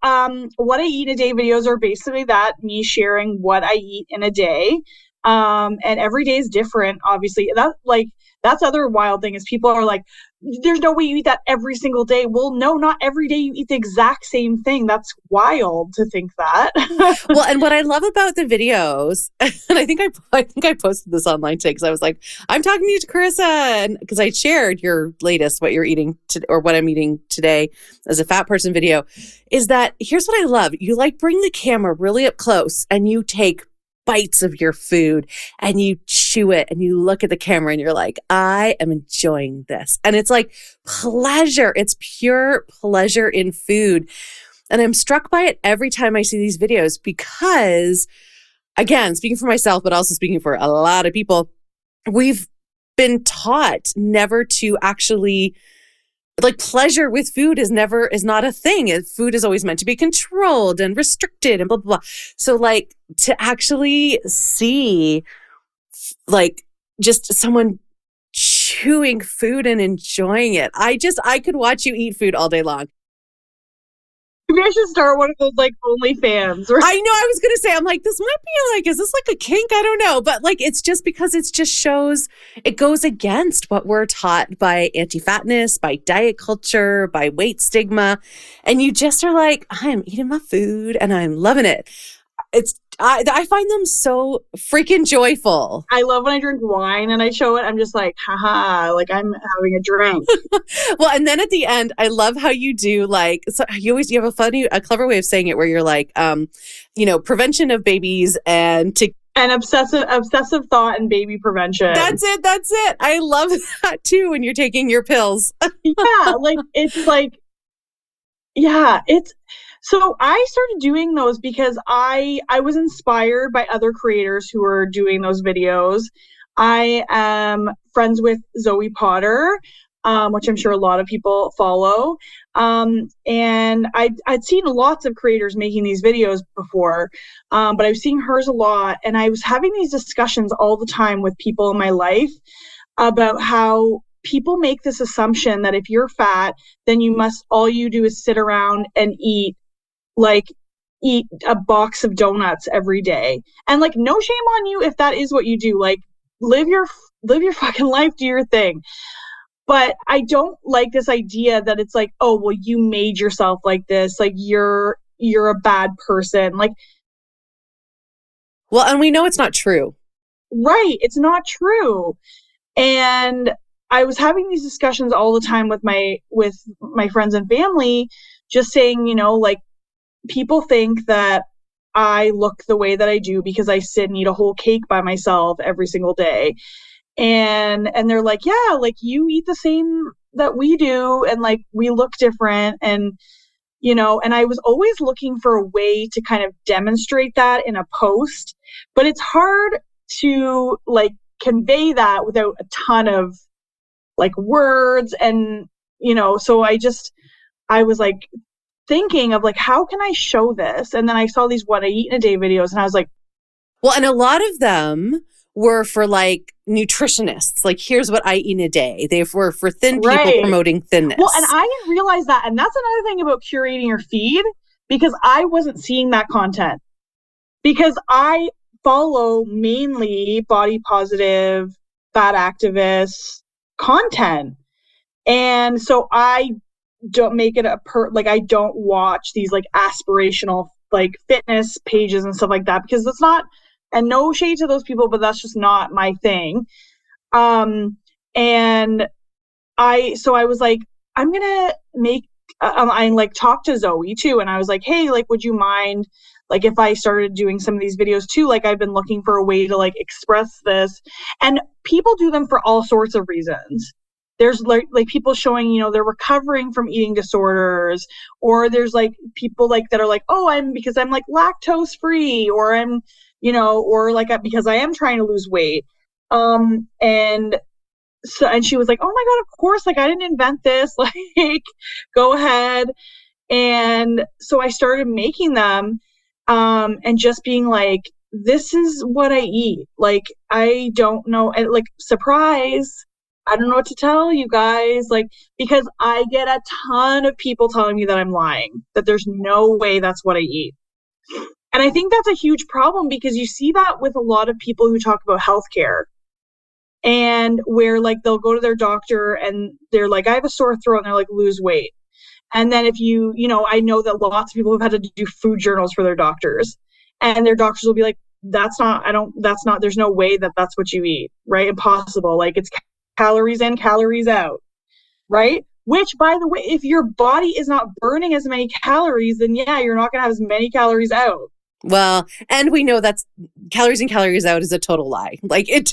what I eat in a day videos are basically that, me sharing what I eat in a day. And every day is different, obviously. That's other wild thing is people are like, there's no way you eat that every single day. Well, no, not every day you eat the exact same thing. That's wild to think that. Well, and what I love about the videos, and I think I posted this online today because I was like, I'm talking to you to Carissa, and because I shared your latest, what you're eating or what I'm eating today as a fat person video, is that here's what I love. You like bring the camera really up close and you take bites of your food and you chew it and you look at the camera and you're like, I am enjoying this. And it's like pleasure. It's pure pleasure in food. And I'm struck by it every time I see these videos because, again, speaking for myself, but also speaking for a lot of people, we've been taught never to actually, like, pleasure with food is not a thing. Food is always meant to be controlled and restricted and blah, blah, blah. So like to actually see like just someone chewing food and enjoying it. I could watch you eat food all day long. Maybe I should start one of those like OnlyFans. I know, I was going to say, I'm like, this might be like, is this like a kink? I don't know. But like, it's just because it just shows, it goes against what we're taught by anti-fatness, by diet culture, by weight stigma. And you just are like, I am eating my food and I'm loving it. I find them so freaking joyful. I love when I drink wine and I show it. I'm just like, haha, like I'm having a drink. Well, and then at the end, I love how you do like, so you have a clever way of saying it where you're like, prevention of babies and obsessive thought and baby prevention. That's it. I love that too when you're taking your pills. So I started doing those because I was inspired by other creators who were doing those videos. I am friends with Zoe Potter, which I'm sure a lot of people follow. And I'd seen lots of creators making these videos before, but I was seeing hers a lot. And I was having these discussions all the time with people in my life about how people make this assumption that if you're fat, then all you do is sit around and eat a box of donuts every day. And like, no shame on you if that is what you do. Like, live your fucking life, do your thing. But I don't like this idea that it's like, oh, well, you made yourself like this. Like, you're a bad person. Like, well, and we know it's not true. Right. It's not true. And I was having these discussions all the time with my friends and family, just saying, like, people think that I look the way that I do because I sit and eat a whole cake by myself every single day. And they're like, yeah, like you eat the same that we do. And like, we look different. And, and I was always looking for a way to kind of demonstrate that in a post, but it's hard to like convey that without a ton of like words. And, so I was like, thinking of like, how can I show this? And then I saw these what I eat in a day videos and I was like, well, and a lot of them were for like nutritionists. Like, here's what I eat in a day. They were for thin people promoting thinness. Well, and I didn't realize that. And that's another thing about curating your feed, because I wasn't seeing that content because I follow mainly body positive, fat activist content. And so I don't make it I don't watch these like aspirational like fitness pages and stuff like that, because that's not, and no shade to those people, but that's just not my thing. And I was like, I'm gonna make I like talked to Zoe too, and I was like, hey, like, would you mind like if I started doing some of these videos too, like I've been looking for a way to like express this, and people do them for all sorts of reasons. There's like people showing, you know, they're recovering from eating disorders, or there's like people like that are like, oh, because I'm like lactose free, or I'm, you know, or like because I am trying to lose weight. And so, and she was like, oh my God, of course, like I didn't invent this, like go ahead. And so I started making them, and just being like, this is what I eat. Like, I don't know. And like, surprise, I don't know what to tell you guys. Like, because I get a ton of people telling me that I'm lying, that there's no way that's what I eat. And I think that's a huge problem, because you see that with a lot of people who talk about healthcare, and where like they'll go to their doctor and they're like, I have a sore throat, and they're like, lose weight. And then if you know, I know that lots of people have had to do food journals for their doctors, and their doctors will be like, there's no way that that's what you eat, right? Impossible. Like, it's calories in, calories out, right? Which, by the way, if your body is not burning as many calories, then yeah, you're not going to have as many calories out. Well, and we know that's calories in, calories out is a total lie. Like it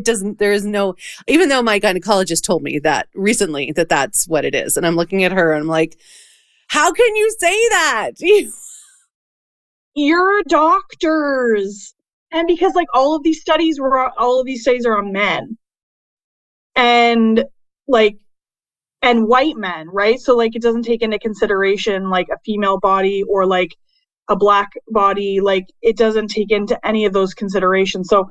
doesn't, there is no, even though my gynecologist told me that recently that that's what it is. And I'm looking at her and I'm like, how can you say that? You're doctors. And because like all of these studies are on men, and like, and white men, right? So like, it doesn't take into consideration like a female body or like a black body. Like, it doesn't take into any of those considerations. So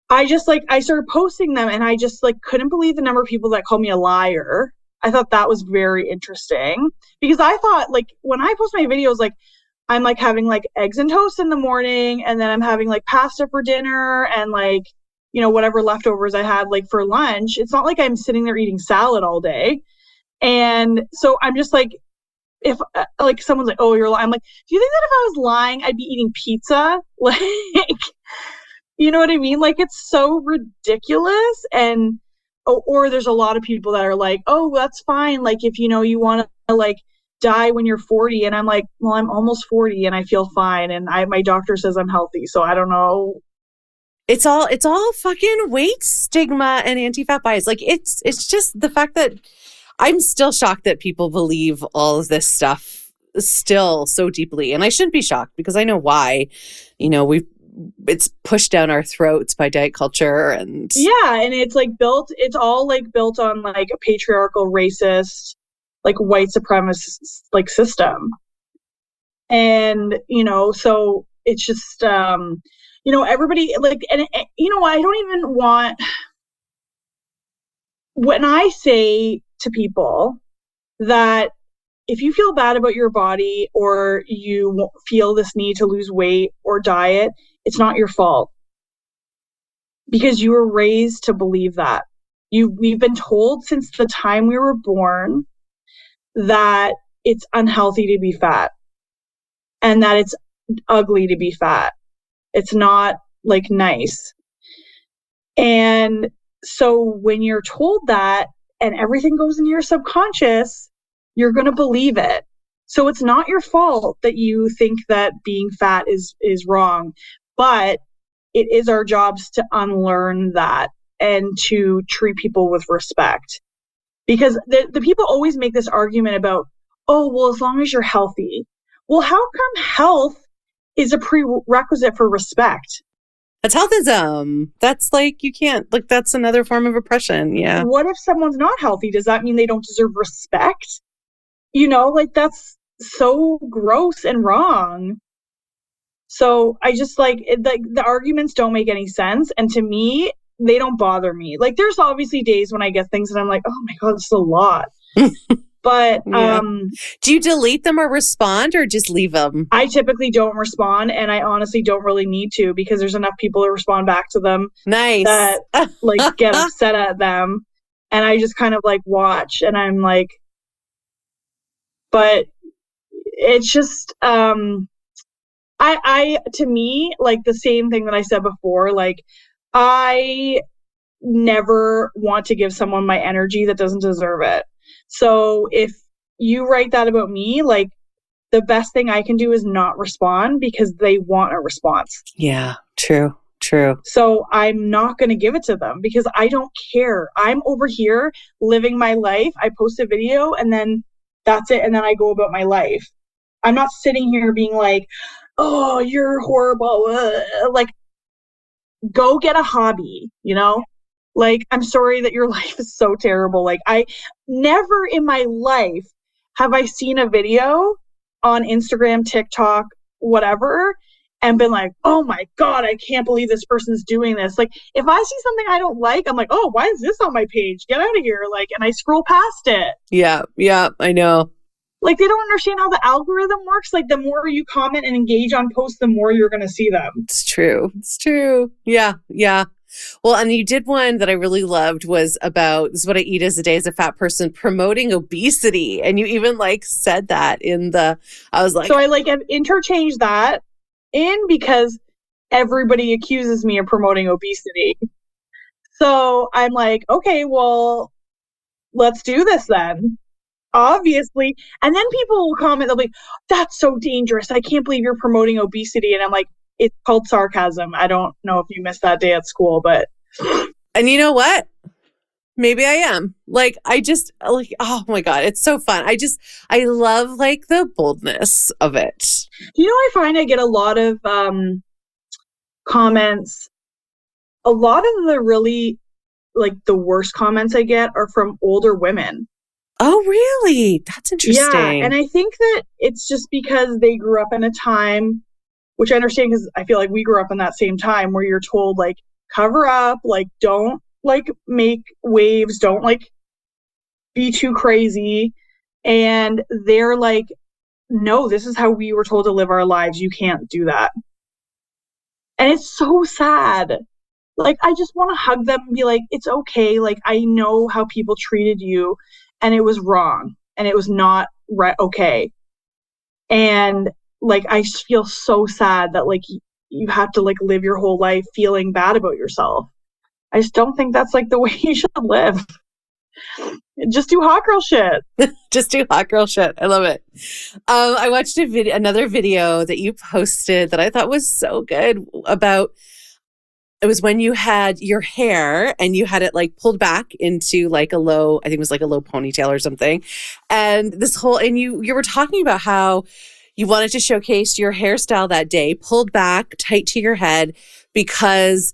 I just like, I started posting them, and I just like couldn't believe the number of people that called me a liar. I thought that was very interesting, because I thought like when I post my videos, like I'm like having like eggs and toast in the morning, and then I'm having like pasta for dinner, and like, you know, whatever leftovers I had like for lunch. It's not like I'm sitting there eating salad all day. And so I'm just like, if like someone's like, oh, you're lying, I'm like, do you think that if I was lying, I'd be eating pizza? Like, you know what I mean? Like, it's so ridiculous. And or there's a lot of people that are like, oh, that's fine, like if you know you want to like die when you're 40. And I'm like, well, I'm almost 40 and I feel fine, and my doctor says I'm healthy, so I don't know. It's all fucking weight stigma and anti-fat bias. Like, it's just the fact that I'm still shocked that people believe all of this stuff still so deeply. And I shouldn't be shocked, because I know why. You know, it's pushed down our throats by diet culture. And yeah, and it's all like built on like a patriarchal, racist, like white supremacist like system. And, you know, so it's just, you know, everybody like, and you know, I don't even want, when I say to people that if you feel bad about your body, or you feel this need to lose weight or diet, it's not your fault, because you were raised to believe that. We've been told since the time we were born that it's unhealthy to be fat, and that it's ugly to be fat. It's not like nice. And so when you're told that, and everything goes into your subconscious, you're going to believe it. So it's not your fault that you think that being fat is wrong, but it is our jobs to unlearn that and to treat people with respect. Because the people always make this argument about, oh, well, as long as you're healthy. Well, how come health is a prerequisite for respect? that's healthism. That's like, you can't, like, that's another form of oppression. Yeah. What if someone's not healthy? Does that mean they don't deserve respect? You know, like, that's so gross and wrong. So I just like the arguments don't make any sense. And to me, they don't bother me. Like, there's obviously days when I get things and I'm like, oh my God, it's a lot. But yeah. Do you delete them or respond, or just leave them? I typically don't respond, and I honestly don't really need to, because there's enough people to respond back to them. Nice. That like get upset at them, and I just kind of like watch, and I'm like, but it's just I to me, like the same thing that I said before, like I never want to give someone my energy that doesn't deserve it. So if you write that about me, like, the best thing I can do is not respond because they want a response. Yeah, true. So I'm not going to give it to them because I don't care. I'm over here living my life. I post a video and then that's it. And then I go about my life. I'm not sitting here being like, oh, you're horrible. Like, go get a hobby, you know? Like, I'm sorry that your life is so terrible. Like, I never in my life have I seen a video on Instagram, TikTok, whatever, and been like, oh my God, I can't believe this person's doing this. Like, if I see something I don't like, I'm like, oh, why is this on my page? Get out of here. Like, and I scroll past it. Yeah, I know. Like, they don't understand how the algorithm works. Like, the more you comment and engage on posts, the more you're going to see them. It's true. Yeah. Well, and you did one that I really loved was about, this is what I eat as a day as a fat person, promoting obesity. And you even like said that I was like. So I like have interchanged that in because everybody accuses me of promoting obesity. So I'm like, okay, well, let's do this then. Obviously. And then people will comment, they'll be, that's so dangerous. I can't believe you're promoting obesity. And I'm like, it's called sarcasm. I don't know if you missed that day at school, but. And you know what? Maybe I am. Like, I just like, oh my God, it's so fun. I love like the boldness of it. You know, I find I get a lot of comments. A lot of the really like the worst comments I get are from older women. Oh, really? That's interesting. Yeah. And I think that it's just because they grew up in a time, which I understand because I feel like we grew up in that same time where you're told like, cover up, like, don't like make waves, don't like be too crazy. And they're like, no, this is how we were told to live our lives. You can't do that. And it's so sad. Like, I just want to hug them and be like, it's okay. Like, I know how people treated you and it was wrong and it was not right. Okay. And like, I just feel so sad that like you have to like live your whole life feeling bad about yourself. I just don't think that's like the way you should live. Just do hot girl shit. Just do hot girl shit. I love it. I watched another video that you posted that I thought was so good about, it was when you had your hair and you had it like pulled back into like a low, I think it was like a low ponytail or something. And and you were talking about how you wanted to showcase your hairstyle that day, pulled back tight to your head, because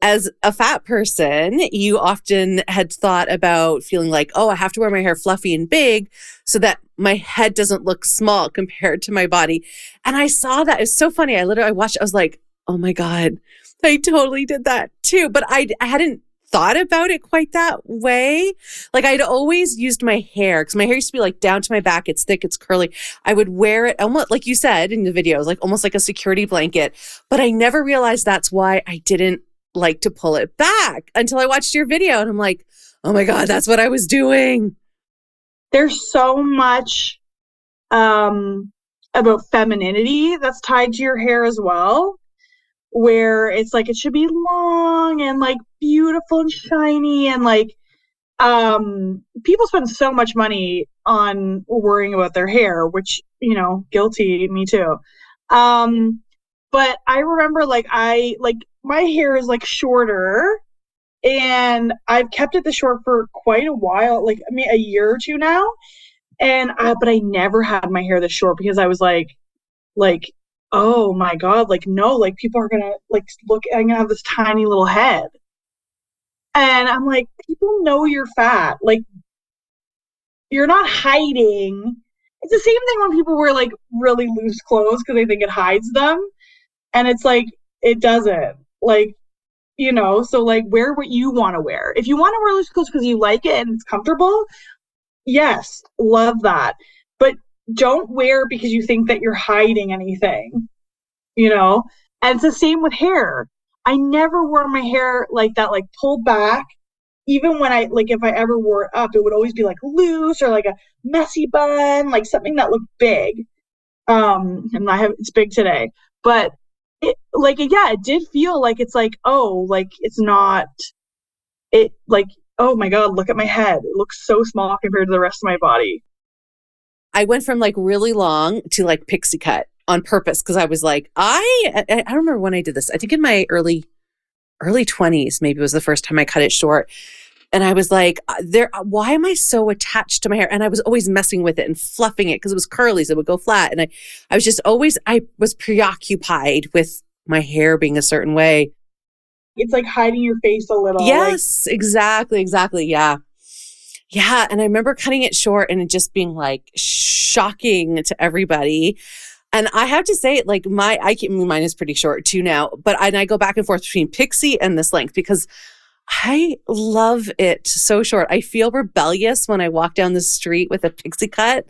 as a fat person, you often had thought about feeling like, oh, I have to wear my hair fluffy and big so that my head doesn't look small compared to my body. And I saw that. It's so funny. I watched, I was like, oh my God, I totally did that too. But I hadn't thought about it quite that way. Like, I'd always used my hair because my hair used to be like down to my back. It's thick, it's curly. I would wear it almost like you said in the videos, like almost like a security blanket. But I never realized that's why I didn't like to pull it back until I watched your video. And I'm like, oh my God, that's what I was doing. There's so much about femininity that's tied to your hair as well, where it's like it should be long and like beautiful and shiny, and like people spend so much money on worrying about their hair, which, you know, guilty, me too. But I remember like my hair is like shorter and I've kept it this short for quite a while, like I mean a year or two now. And but I never had my hair this short because I was like, oh my God, like no, like people are gonna like look, I'm gonna have this tiny little head. And I'm like, people know you're fat. Like, you're not hiding. It's the same thing when people wear like really loose clothes because they think it hides them. And it's like, it doesn't. Like, you know, so like wear what you want to wear. If you want to wear loose clothes because you like it and it's comfortable, yes, love that. But don't wear because you think that you're hiding anything, you know? And it's the same with hair. I never wore my hair like that, like pulled back. Even when if I ever wore it up, it would always be like loose or like a messy bun, like something that looked big. And it's big today, but it did feel like it's like, oh, like it's not, it like, oh my God, look at my head. It looks so small compared to the rest of my body. I went from like really long to like pixie cut on purpose because I was like, I don't remember when I did this. I think in my early 20s, maybe was the first time I cut it short. And I was like, why am I so attached to my hair? And I was always messing with it and fluffing it because it was curly, so it would go flat. And I was just always, I was preoccupied with my hair being a certain way. It's like hiding your face a little. Yes, exactly. Yeah. Yeah. And I remember cutting it short and it just being like shocking to everybody. And I have to say, like mine is pretty short too now, but I go back and forth between pixie and this length because I love it so short. I feel rebellious when I walk down the street with a pixie cut.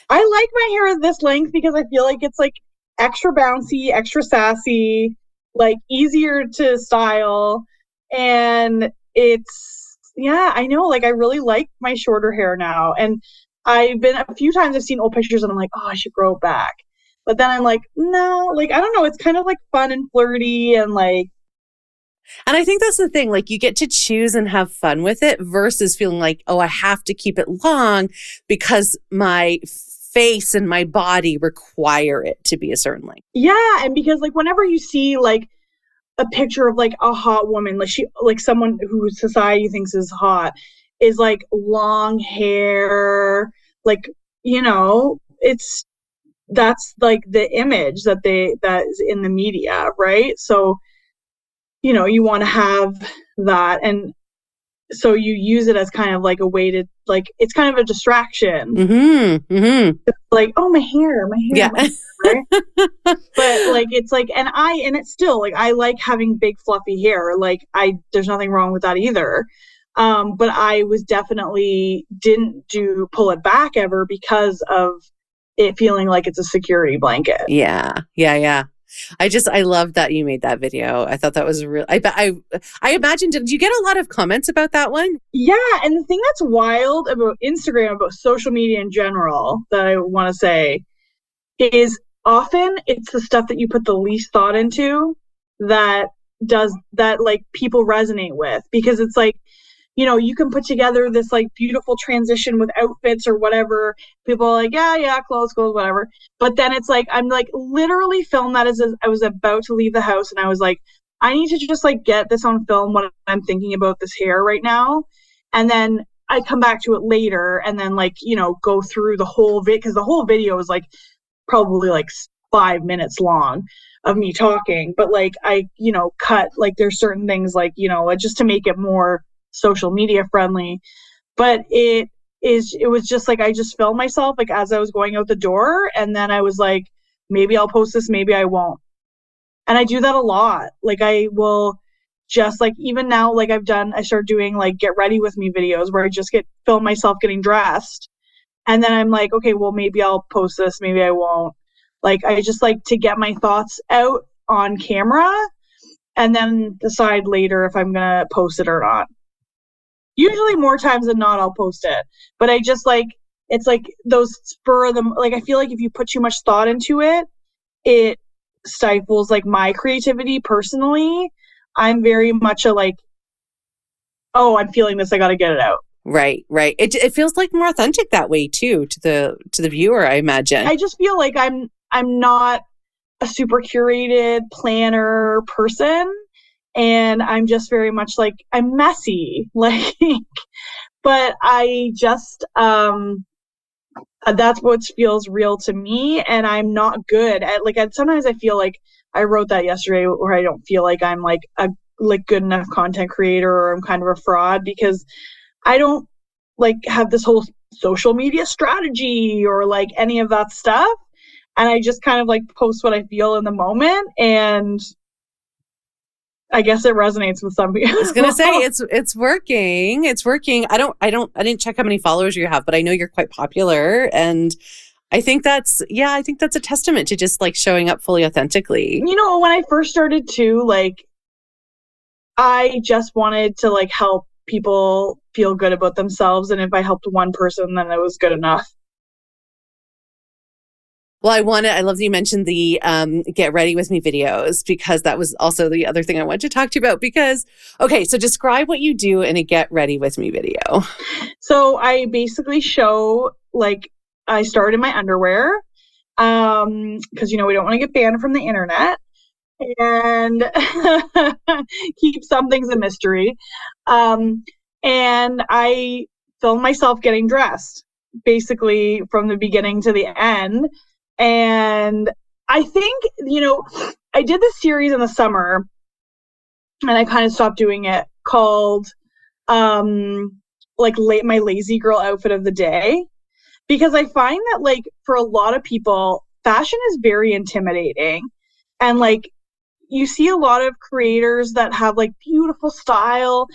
I like my hair this length because I feel like it's like extra bouncy, extra sassy, like easier to style. And it's, yeah, I know, like I really like my shorter hair now. And I've seen old pictures and I'm like, oh, I should grow it back. But then I'm like, no, like, I don't know. It's kind of like fun and flirty and like. And I think that's the thing, like you get to choose and have fun with it versus feeling like, oh, I have to keep it long because my face and my body require it to be a certain length. Yeah. And because like whenever you see like a picture of like a hot woman, like someone who society thinks is hot is like long hair, like, you know, that's like the image that is in the media, right? So, you know, you want to have that. And so you use it as kind of like a way to, like, it's kind of a distraction. Mm-hmm. Mm-hmm. It's like, oh, my hair, yeah. my hair, right? But like, it's like, and it's still like, I like having big fluffy hair. Like there's nothing wrong with that either. But I was definitely didn't pull it back ever because of it feeling like it's a security blanket. Yeah. I love that you made that video. I thought that was real. I imagine, did you get a lot of comments about that one? Yeah. And the thing that's wild about Instagram, about social media in general, that I want to say is often it's the stuff that you put the least thought into that like people resonate with, because it's like, you know, you can put together this like beautiful transition with outfits or whatever. People are like, yeah, clothes, whatever. But then it's like, I'm like literally filmed that as I was about to leave the house. And I was like, I need to just like get this on film when I'm thinking about this hair right now. And then I come back to it later and then like, you know, go through the whole because the whole video is like probably like 5 minutes long of me talking. But like, I, you know, cut, like there's certain things like, you know, just to make it more social media friendly. But it was just like I just filmed myself like as I was going out the door, and then I was like, maybe I'll post this, maybe I won't. And I do that a lot. Like I will just like, even now, like I started doing like get ready with me videos where I just film myself getting dressed, and then I'm like, okay, well maybe I'll post this, maybe I won't. Like I just like to get my thoughts out on camera and then decide later if I'm gonna post it or not. Usually more times than not, I'll post it. But I just like, it's like those spur of them. Like, I feel like if you put too much thought into it, it stifles like my creativity personally. I'm very much a like, oh, I'm feeling this, I got to get it out. Right. It feels like more authentic that way too, to the viewer, I imagine. I just feel like I'm not a super curated planner person. And I'm just very much like, I'm messy, like, but I just, that's what feels real to me. And I'm not good at like, sometimes I feel like I wrote that yesterday where I don't feel like I'm like a good enough content creator, or I'm kind of a fraud because I don't like have this whole social media strategy or like any of that stuff. And I just kind of like post what I feel in the moment, and I guess it resonates with some people. I was gonna say it's working. It's working. I didn't check how many followers you have, but I know you're quite popular, and I think that's a testament to just like showing up fully authentically. You know, when I first started too, like I just wanted to like help people feel good about themselves, and if I helped one person, then it was good enough. Well, I love that you mentioned the get ready with me videos, because that was also the other thing I wanted to talk to you about. Because, okay, so describe what you do in a get ready with me video. So I basically show like I started my underwear because, we don't want to get banned from the internet and keep some things a mystery. And I filmed myself getting dressed basically from the beginning to the end. And I think, I did this series in the summer and I kind of stopped doing it called my lazy girl outfit of the day, because I find that for a lot of people, fashion is very intimidating. And you see a lot of creators that have beautiful style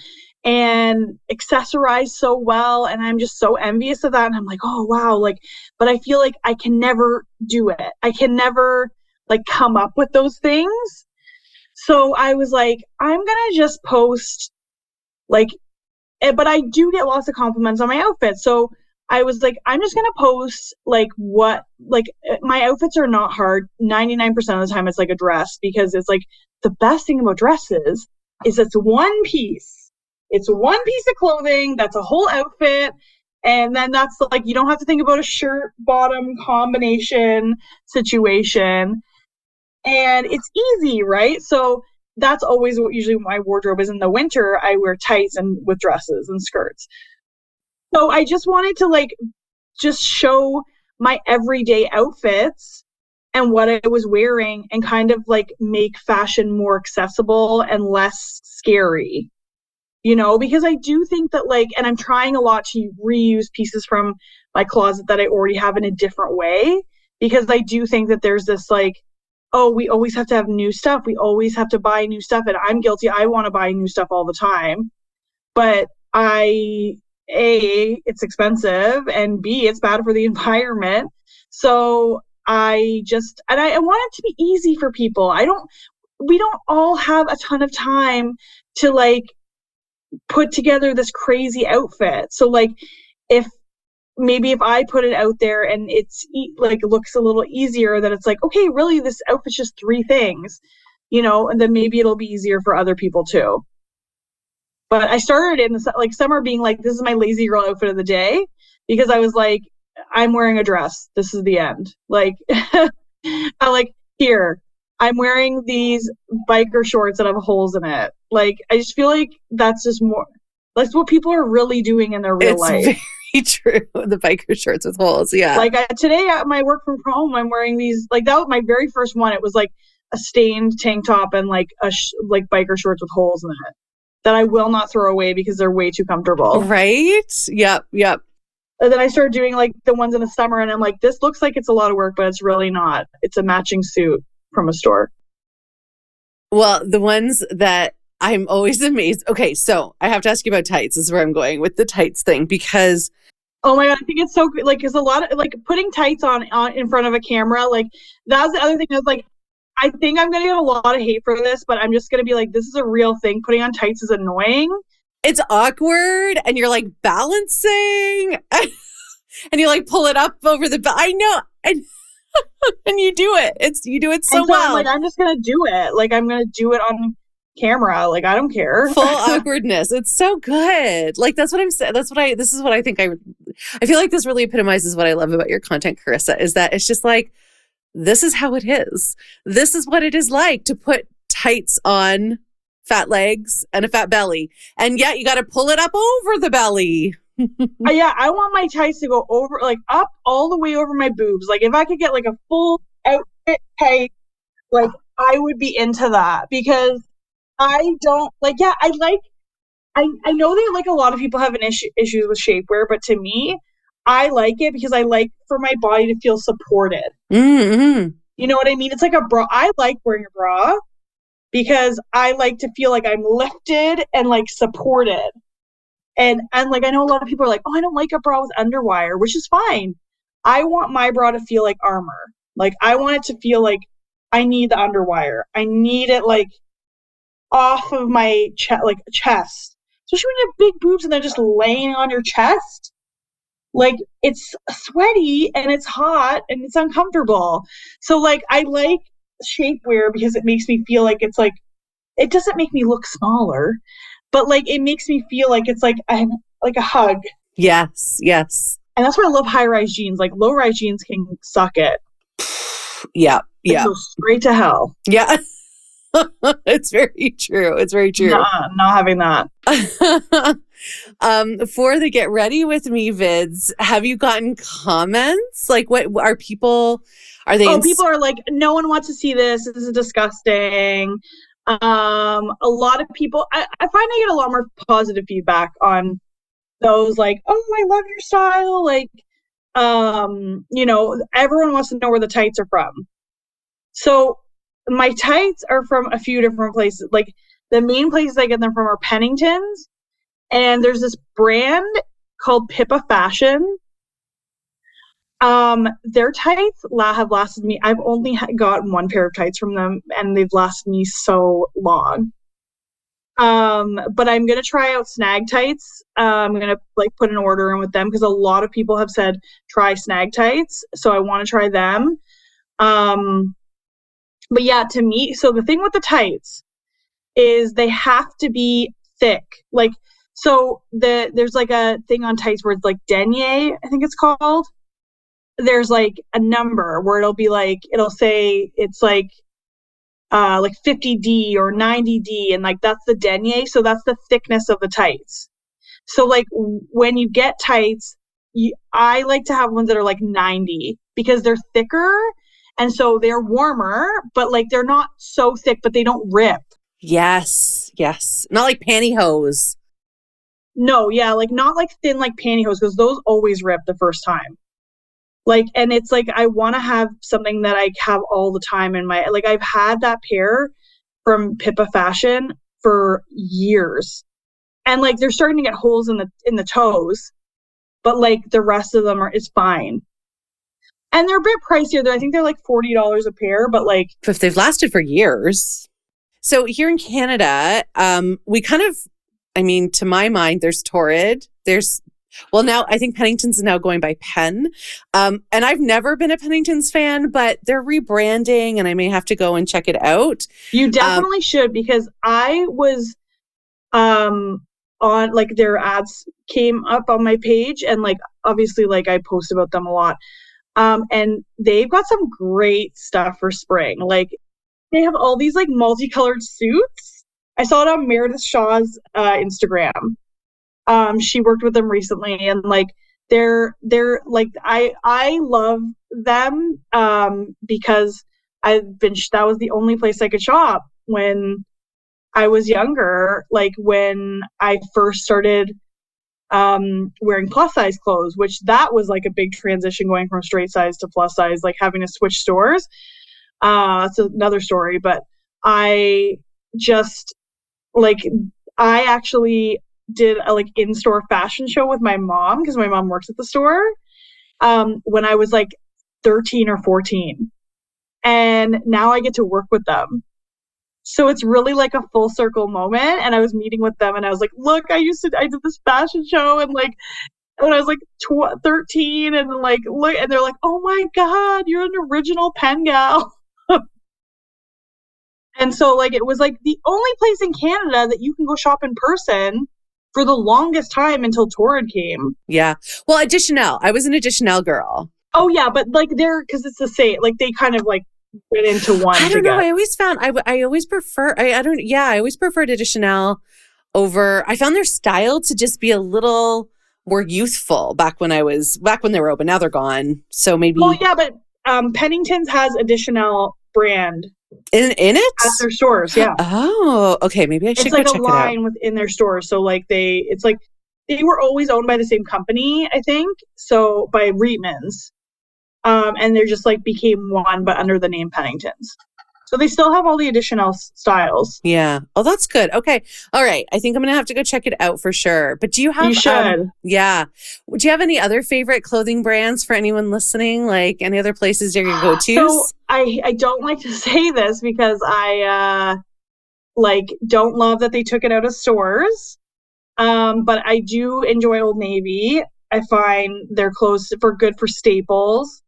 and accessorize so well. And I'm just so envious of that. And I'm like, oh, wow. But I feel like I can never do it. I can never come up with those things. So I was like, I'm going to just post but I do get lots of compliments on my outfit. So I was like, I'm just going to post my outfits are not hard. 99% of the time it's a dress, because it's the best thing about dresses is it's one piece. It's one piece of clothing. That's a whole outfit. And then that's you don't have to think about a shirt bottom combination situation. And it's easy, right? So that's always what usually my wardrobe is. In the winter, I wear tights and with dresses and skirts. So I just wanted to just show my everyday outfits and what I was wearing and kind of make fashion more accessible and less scary, because I do think that and I'm trying a lot to reuse pieces from my closet that I already have in a different way, because I do think that there's this oh, we always have to have new stuff. We always have to buy new stuff. And I'm guilty. I want to buy new stuff all the time. But A, it's expensive, and B, it's bad for the environment. So I want it to be easy for people. We don't all have a ton of time to put together this crazy outfit. So if I put it out there and it's looks a little easier, that it's okay, really this outfit's just 3 things, and then maybe it'll be easier for other people too. But I started in the summer being this is my lazy girl outfit of the day, because I was I'm wearing a dress. This is the end. I'm here, I'm wearing these biker shorts that have holes in it. I just feel that's just more, that's what people are really doing in their real life. True. The biker shorts with holes. Yeah. Today at my work from home, I'm wearing these, that was my very first one. It was a stained tank top and biker shorts with holes in it that I will not throw away because they're way too comfortable. Right. Yep. And then I started doing the ones in the summer, and I'm this looks like it's a lot of work, but it's really not. It's a matching suit from a store. Well, the ones that I'm always amazed. Okay. So I have to ask you about tights. This is where I'm going with the tights thing, because oh my God, I think it's so good. Because a lot of putting tights on in front of a camera, that was the other thing. I was I think I'm going to get a lot of hate for this, but I'm just going to be this is a real thing. Putting on tights is annoying. It's awkward, and you're balancing and you pull it up over the I know. And you do it. You do it so well. I'm just going to do it. I'm going to do it on camera. I don't care. Full awkwardness. It's so good. That's what I'm saying. This is what I think I feel like this really epitomizes what I love about your content, Carissa, is that it's just this is how it is. This is what it is like to put tights on fat legs and a fat belly. And yet you got to pull it up over the belly. Yeah, I want my tights to go over, up all the way over my boobs. If I could get a full outfit tight, I would be into that, because I don't I know that a lot of people have issues with shapewear, but to me, I like it because I like for my body to feel supported. Mm-hmm. You know what I mean? It's a bra. I like wearing a bra because I like to feel I'm lifted and supported. And I know a lot of people are oh, I don't like a bra with underwire, which is fine. I want my bra to feel like armor. I want it to feel I need the underwire. I need it off of my chest. Especially when you have big boobs and they're just laying on your chest. It's sweaty and it's hot and it's uncomfortable. So I like shapewear because it makes me feel it's it doesn't make me look smaller, but it makes me feel it's I'm a hug. Yes. And that's why I love high-rise jeans. Like low-rise jeans can suck it. Yeah. They Yeah. go straight to hell. Yeah. It's very true. It's very true. Nuh-uh, not having that. For the Get Ready With Me vids, have you gotten comments? Like, what are people, are they? People are like, no one wants to see this. This is disgusting. A lot of people, I find I get a lot more positive feedback on those, like, oh, I love your style. Like, everyone wants to know where the tights are from. So my tights are from a few different places. Like the main places I get them from are Pennington's, and there's this brand called E55. Their tights have lasted me. I've only gotten one pair of tights from them, and they've lasted me so long. But I'm gonna try out Snag tights. I'm gonna put an order in with them because a lot of people have said try Snag tights, so I want to try them. But yeah, to me, so the thing with the tights is they have to be thick. Like, so there's like a thing on tights where it's like denier, I think it's called. There's like a number where it'll say it's like 50D or 90D, and like that's the denier. So that's the thickness of the tights. So like when you get tights, I like to have ones that are like 90 because they're thicker. And so they're warmer, but like they're not so thick, but they don't rip. Yes. Not like pantyhose. No, yeah, like not like thin like pantyhose, because those always rip the first time. Like, and it's like I want to have something that I have all the time in my, like I've had that pair from E55 for years. And like they're starting to get holes in the toes, but like the rest of them is fine. And they're a bit pricier. I think they're like $40 a pair, but like if they've lasted for years. So here in Canada, we kind of, I mean, to my mind, there's Torrid. Now I think Pennington's is now going by Penn. And I've never been a Pennington's fan, but they're rebranding and I may have to go and check it out. You definitely should, because I was on like their ads came up on my page, and like obviously like I post about them a lot. And they've got some great stuff for spring. Like they have all these like multicolored suits. I saw it on Meredith Shaw's Instagram. She worked with them recently, and like they're like I love them because that was the only place I could shop when I was younger, like when I first started wearing plus size clothes, which that was like a big transition going from straight size to plus size, like having to switch stores. That's another story, but I just like, I actually did a like in-store fashion show with my mom, because my mom works at the store, when I was like 13 or 14, and now I get to work with them. So it's really like a full circle moment. And I was meeting with them and I was like, look, I did this fashion show, and like when I was like 13, and like, look, and they're like, oh my God, you're an original Penn gal. And so like, it was like the only place in Canada that you can go shop in person for the longest time until Torrid came. Yeah. Well, at Chanel, I was an Chanel girl. Oh yeah. But like because it's the same, like they kind of like went into one. I don't know. I always found I always prefer I always preferred Chanel over. I found their style to just be a little more youthful back when they were open. Now they're gone. So maybe. Well, yeah, but Pennington's has a Chanel brand in it at their stores. Yeah. Oh, okay. Maybe I should go check it out. It's like a line within their stores. So like it's like they were always owned by the same company, I think. So by Reitmans. And they're just like became one, but under the name Pennington's. So they still have all the additional styles. Yeah. Oh, that's good. Okay. All right. I think I'm going to have to go check it out for sure. But do you have... You should. Yeah. Do you have any other favorite clothing brands for anyone listening? Like any other places you're going to go to? So I don't like to say this because I don't love that they took it out of stores. But I do enjoy Old Navy. I find their clothes good for staples.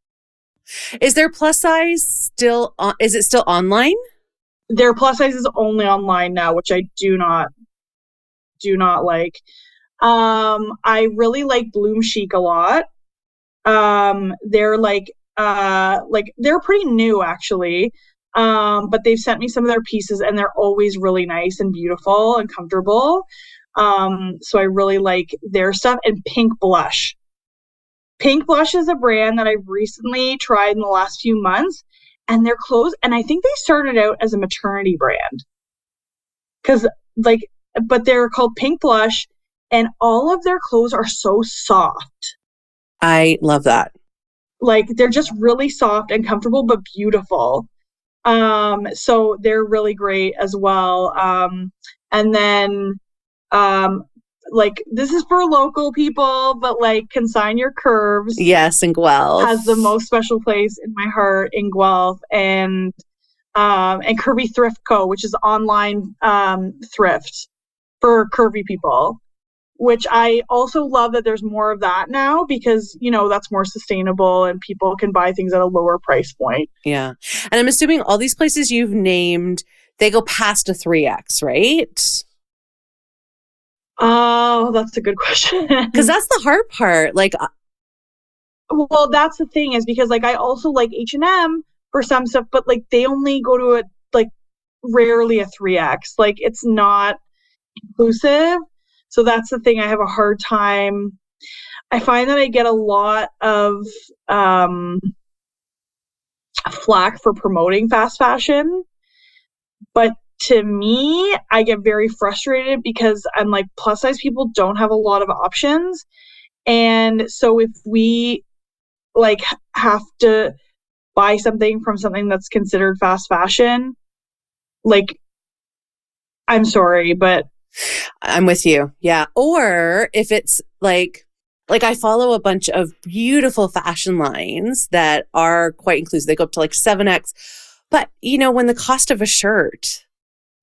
Is their plus size still on? Is it still online? Their plus size is only online now, which I do not like. I really like Bloom Chic a lot. They're they're pretty new actually. But they've sent me some of their pieces and they're always really nice and beautiful and comfortable. So I really like their stuff. And Pink Blush. Pink Blush is a brand that I've recently tried in the last few months, and their clothes, and I think they started out as a maternity brand. But they're called Pink Blush, and all of their clothes are so soft. I love that. Like, they're just really soft and comfortable, but beautiful. So they're really great as well. And then, this is for local people, but like Consign Your Curves. Yes, in Guelph. Has the most special place in my heart in Guelph. And Curvy Thrift Co., which is online thrift for curvy people, which I also love that there's more of that now because, that's more sustainable and people can buy things at a lower price point. Yeah. And I'm assuming all these places you've named, they go past a 3X, right? Oh, that's a good question. Because that's the hard part. Well, that's the thing is because I also like H&M for some stuff, but they only go to rarely a 3X. It's not inclusive. So that's the thing. I have a hard time. I find that I get a lot of flack for promoting fast fashion, but to me, I get very frustrated because I'm plus size people don't have a lot of options. And so if we have to buy something from something that's considered fast fashion, I'm sorry, but I'm with you. Yeah. Or if it's I follow a bunch of beautiful fashion lines that are quite inclusive. They go up to 7X. But, when the cost of a shirt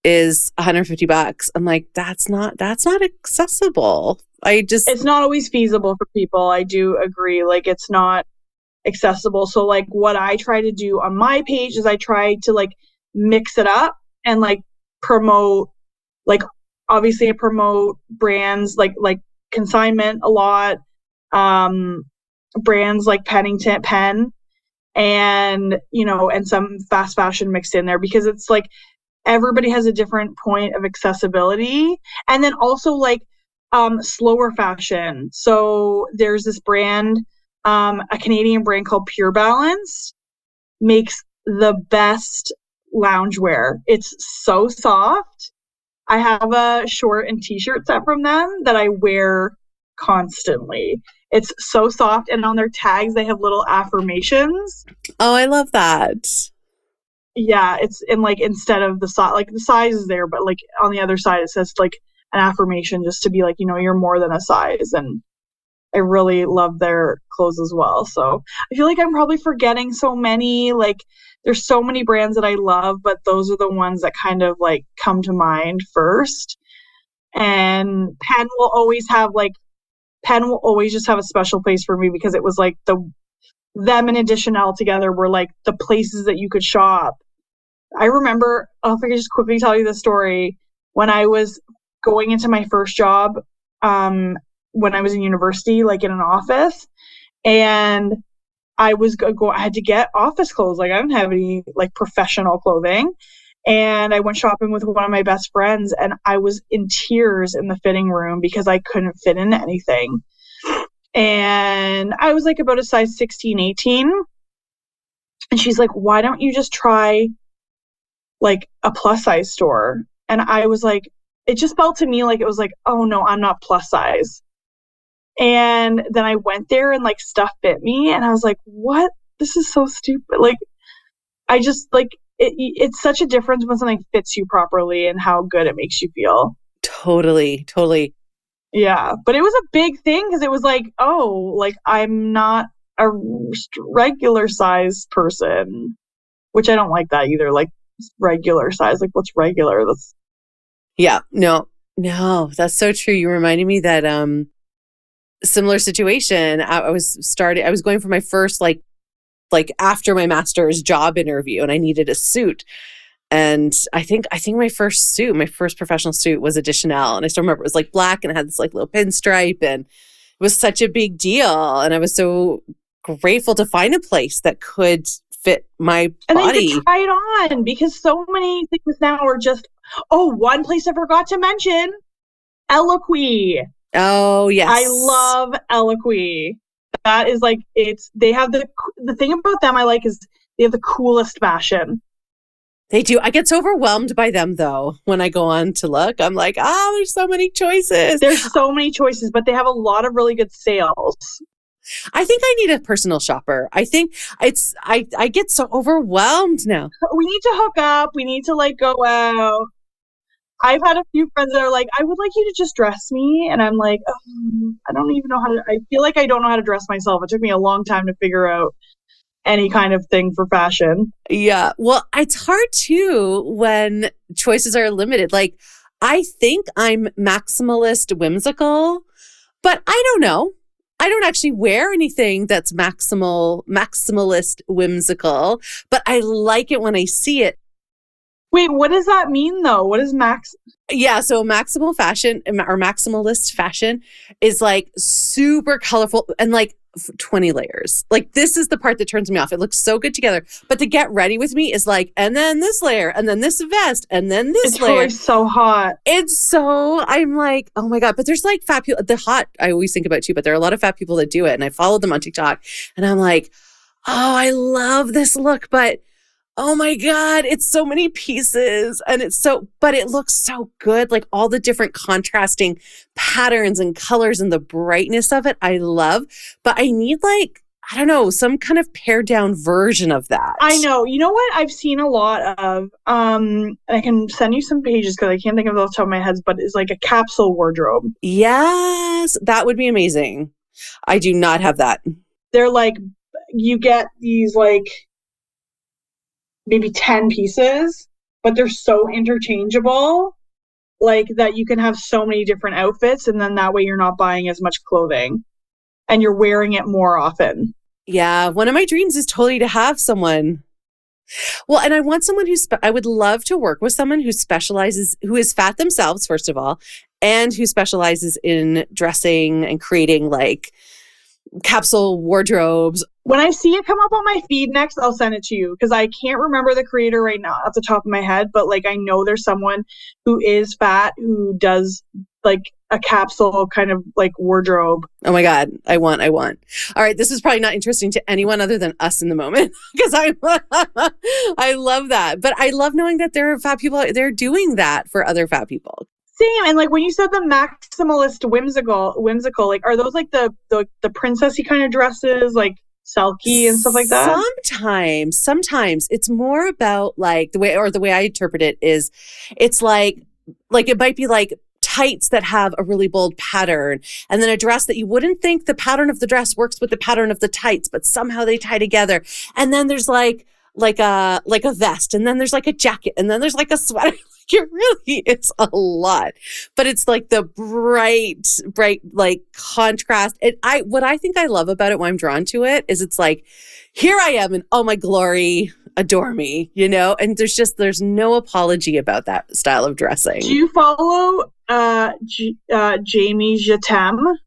is $150, I'm like, that's not accessible. It's not always feasible for people. I do agree. It's not accessible. So what I try to do on my page is I try to mix it up and promote, obviously I promote brands like Consignment a lot, brands like Pennington Pen, and and some fast fashion mixed in there because it's everybody has a different point of accessibility. And then also slower fashion. So there's this brand, a Canadian brand called Pure Balance, makes the best loungewear. It's so soft. I have a short and t-shirt set from them that I wear constantly. It's so soft, and on their tags they have little affirmations. Oh, I love that. Yeah, it's in instead of the size, the size is there, but on the other side it says an affirmation just to be you're more than a size. And I really love their clothes as well. So I feel I'm probably forgetting so many. There's so many brands that I love, but those are the ones that kind of come to mind first. And Penn will always just have a special place for me because it was them and Additional together were the places that you could shop. I remember, if I could just quickly tell you the story, when I was going into my first job, when I was in university, in an office, and I had to get office clothes. I didn't have any professional clothing. And I went shopping with one of my best friends, and I was in tears in the fitting room because I couldn't fit in anything. And I was about a size 16, 18. And she's like, why don't you just try a plus size store? And I was it just felt to me it was oh no, I'm not plus size. And then I went there and stuff fit me, and I was what? This is so stupid. I just it's such a difference when something fits you properly and how good it makes you feel. Totally. Yeah, but it was a big thing because it was I'm not a regular size person, which I don't like that either. Regular size, what's regular? That's Yeah, no, that's so true. You reminded me that similar situation. I was going for my first after my master's job interview, and I needed a suit. And I think my first professional suit was Additional, and I still remember it was black and it had this little pinstripe, and it was such a big deal. And I was so grateful to find a place that could fit my And then you body. could try it on, because so many things now are just, one place I forgot to mention, Eloquy. Oh, yes. I love Eloquy. That is like, they have the thing about them I like is they have the coolest fashion. They do. I get so overwhelmed by them though. When I go on to look, I'm like, there's so many choices. There's so many choices, but they have a lot of really good sales. I think I need a personal shopper. I think I get so overwhelmed now. We need to hook up. We need to like go out. I've had a few friends that are like, I would like you to just dress me. And I'm like, I don't even know I feel like I don't know how to dress myself. It took me a long time to figure out any kind of thing for fashion. Yeah. Well, it's hard too when choices are limited. Like, I think I'm maximalist whimsical, but I don't know. I don't actually wear anything that's maximalist whimsical, but I like it when I see it. Wait, what does that mean though? What is max? Yeah, so maximal fashion or maximalist fashion is like super colorful and like 20 layers. Like, this is the part that turns me off. It looks so good together. But to get ready with me is like, and then this layer, and then this vest, and then this layer. It's so hot. I'm like, oh my God. But there's like fat people, the hot I always think about too, but there are a lot of fat people that do it. And I follow them on TikTok and I'm like, oh, I love this look, but oh my God, it's so many pieces and but it looks so good. Like all the different contrasting patterns and colors and the brightness of it, I love. But I need like, I don't know, some kind of pared down version of that. I know. You know what I've seen a lot of? I can send you some pages because I can't think of it off the top of my head, but it's like a capsule wardrobe. Yes, that would be amazing. I do not have that. They're like, you get these like, maybe 10 pieces, but they're so interchangeable, like that you can have so many different outfits, and then that way you're not buying as much clothing and you're wearing it more often. Yeah, one of my dreams is totally to have someone. Well, and I want someone I would love to work with someone who specializes, who is fat themselves, first of all, and who specializes in dressing and creating like capsule wardrobes. When I see it come up on my feed next, I'll send it to you because I can't remember the creator right now off the top of my head, but like I know there's someone who is fat who does like a capsule kind of like wardrobe. Oh my God, I want. All right, this is probably not interesting to anyone other than us in the moment because I love that. But I love knowing that there are fat people out there doing that for other fat people. Same. And like when you said the maximalist whimsical, like are those like the princessy kind of dresses, like Selkie and stuff like that? Sometimes it's more about like the way I interpret it is it's like it might be like tights that have a really bold pattern and then a dress that you wouldn't think the pattern of the dress works with the pattern of the tights, but somehow they tie together. And then there's like a vest, and then there's like a jacket, and then there's like a sweater. It's a lot, but it's like the bright, like contrast. What I think I love about it, why I'm drawn to it, is it's like, here I am in all my glory, adore me, you know? And there's no apology about that style of dressing. Do you follow Jamie Jatem?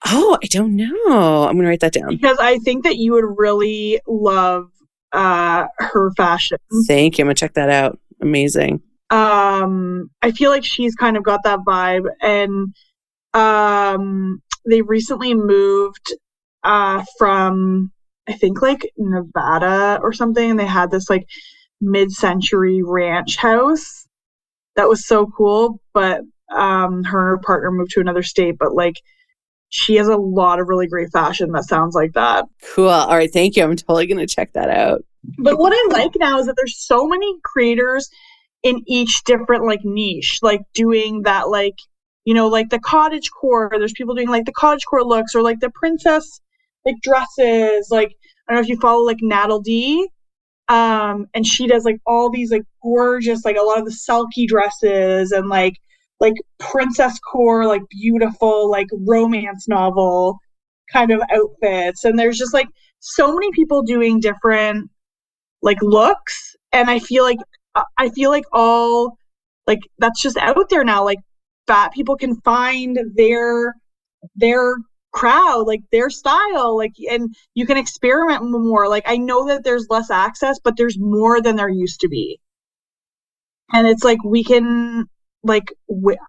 Oh, I don't know. I'm going to write that down. Because I think that you would really love her fashion. Thank you. I'm going to check that out. Amazing. I feel like she's kind of got that vibe, and they recently moved from I think like Nevada or something, and they had this like mid-century ranch house that was so cool, but her and her partner moved to another state, but like she has a lot of really great fashion that sounds like that. Cool. All right, thank you. I'm totally going to check that out. But what I like now is that there's so many creators in each different like niche, like doing that, like, you know, like the cottage core. There's people doing like the cottage core looks, or like the princess like dresses. Like, I don't know if you follow like Natal D, and she does like all these like gorgeous, like a lot of the Selkie dresses and like princess core, like beautiful, like romance novel kind of outfits. And there's just like so many people doing different like looks, and I feel like all like that's just out there now. Like fat people can find their crowd, like their style, like, and you can experiment more. Like, I know that there's less access, but there's more than there used to be. And it's like, we can, like,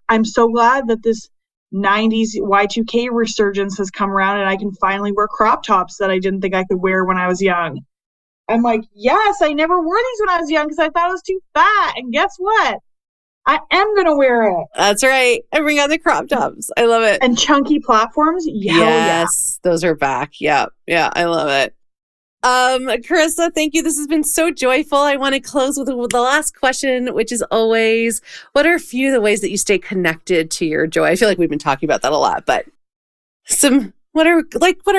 I'm so glad that this 90s Y2K resurgence has come around and I can finally wear crop tops that I didn't think I could wear when I was young. I'm like, yes, I never wore these when I was young because I thought I was too fat. And guess what? I am going to wear it. That's right. And bring on the crop tops. I love it. And chunky platforms. Yes, those are back. Yeah. Yeah. I love it. Carissa, thank you. This has been so joyful. I want to close with the last question, which is always, what are a few of the ways that you stay connected to your joy? I feel like we've been talking about that a lot, but what are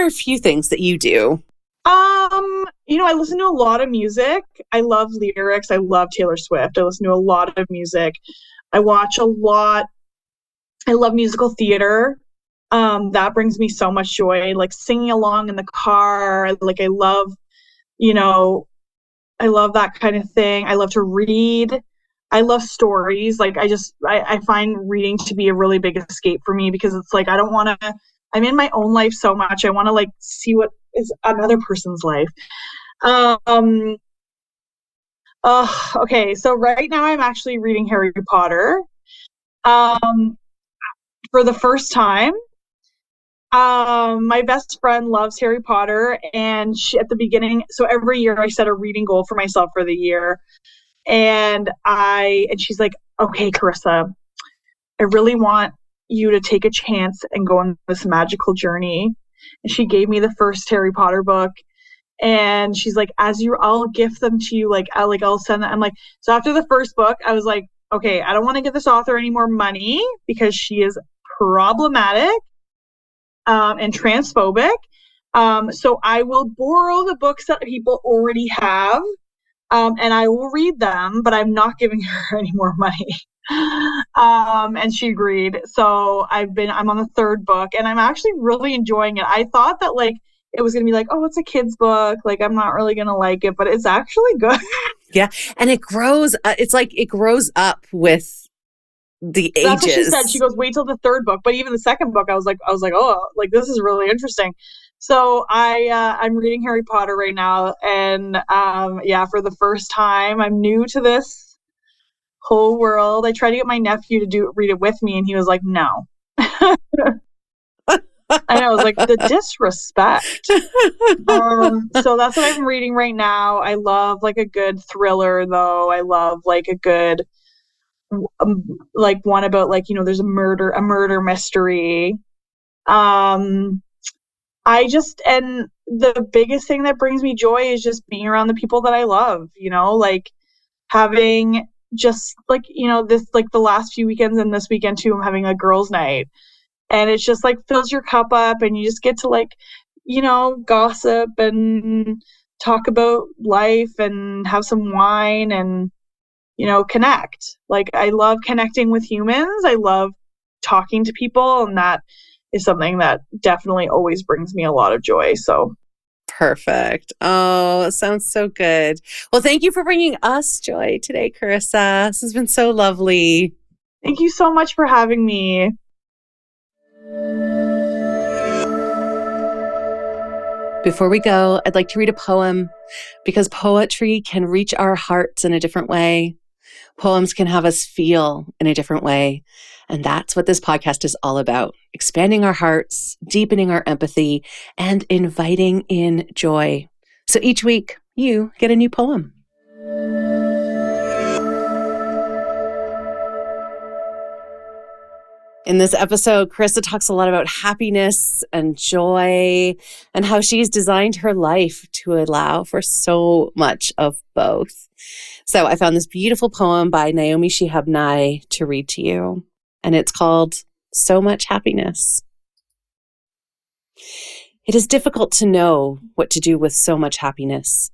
a few things that you do? I listen to a lot of music. I love lyrics. I love Taylor Swift. I listen to a lot of music. I watch a lot. I love musical theater. That brings me so much joy, like singing along in the car. Like, I love that kind of thing. I love to read. I love stories. Like, I find reading to be a really big escape for me because it's like, I'm in my own life so much. I want to like see what is another person's life. Okay. So right now I'm actually reading Harry Potter. For the first time. My best friend loves Harry Potter, and she, at the beginning, so every year I set a reading goal for myself for the year. And she's like, okay, Carissa, I really want you to take a chance and go on this magical journey. And she gave me the first Harry Potter book. And she's like, I'll gift them to you. Like, I'll send them. I'm like, so after the first book, I was like, okay, I don't want to give this author any more money because she is problematic. And transphobic. So I will borrow the books that people already have, and I will read them, but I'm not giving her any more money. And she agreed. So I'm on the third book, and I'm actually really enjoying it. I thought that like it was going to be like, oh, it's a kid's book. Like, I'm not really going to like it, but it's actually good. Yeah. And it grows. It's like it grows up with the ages. That's what she said. She goes, wait till the third book. But even the second book, I was like, oh, like this is really interesting. So I'm reading Harry Potter right now, and for the first time, I'm new to this whole world. I tried to get my nephew to read it with me, and he was like, no. I know, I was like, the disrespect. So that's what I'm reading right now. I love like a good thriller, though. I love like a good like one about like, there's a murder mystery. And the biggest thing that brings me joy is just being around the people that I love, like having just like, this, like the last few weekends and this weekend too, I'm having a girls' night, and it's just like fills your cup up, and you just get to like, gossip and talk about life and have some wine and connect. Like, I love connecting with humans. I love talking to people, and that is something that definitely always brings me a lot of joy. So perfect. Oh, it sounds so good. Well, thank you for bringing us joy today, Carissa. This has been so lovely. Thank you so much for having me. Before we go, I'd like to read a poem because poetry can reach our hearts in a different way. Poems can have us feel in a different way. And that's what this podcast is all about. Expanding our hearts, deepening our empathy, and inviting in joy. So each week, you get a new poem. In this episode, Carissa talks a lot about happiness and joy and how she's designed her life to allow for so much of both. So I found this beautiful poem by Naomi Shihab Nye to read to you, and it's called So Much Happiness. It is difficult to know what to do with so much happiness.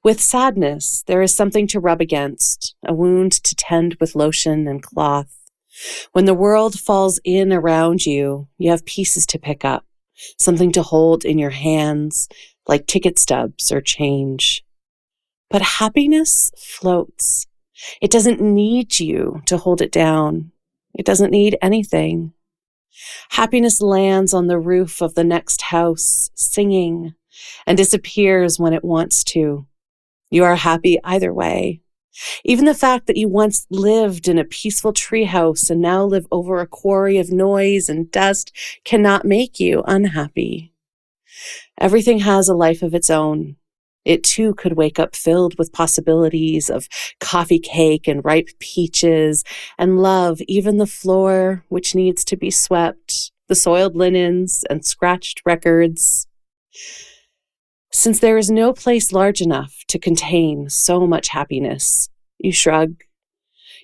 With sadness, there is something to rub against, a wound to tend with lotion and cloth. When the world falls in around you, you have pieces to pick up, something to hold in your hands, like ticket stubs or change. But happiness floats. It doesn't need you to hold it down. It doesn't need anything. Happiness lands on the roof of the next house, singing, and disappears when it wants to. You are happy either way. Even the fact that you once lived in a peaceful treehouse and now live over a quarry of noise and dust cannot make you unhappy. Everything has a life of its own. It too could wake up filled with possibilities of coffee cake and ripe peaches and love, even the floor which needs to be swept, the soiled linens and scratched records. Since there is no place large enough to contain so much happiness, you shrug.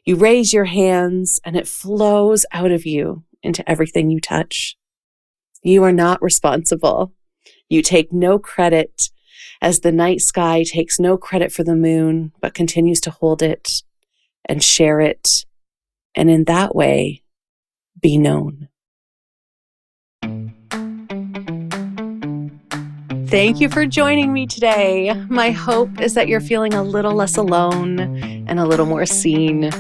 You raise your hands and it flows out of you into everything you touch. You are not responsible. You take no credit, as the night sky takes no credit for the moon, but continues to hold it and share it, and in that way, be known. Thank you for joining me today. My hope is that you're feeling a little less alone and a little more seen.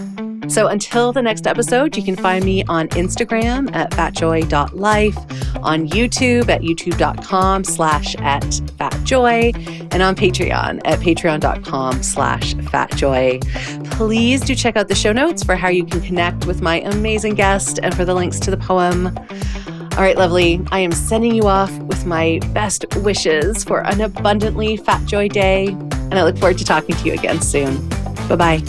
So until the next episode, you can find me on Instagram at fatjoy.life, on YouTube at youtube.com/@fatjoy, and on Patreon at patreon.com/fatjoy. Please do check out the show notes for how you can connect with my amazing guest and for the links to the poem. All right, lovely. I am sending you off with my best wishes for an abundantly Fat Joy day, and I look forward to talking to you again soon. Bye-bye.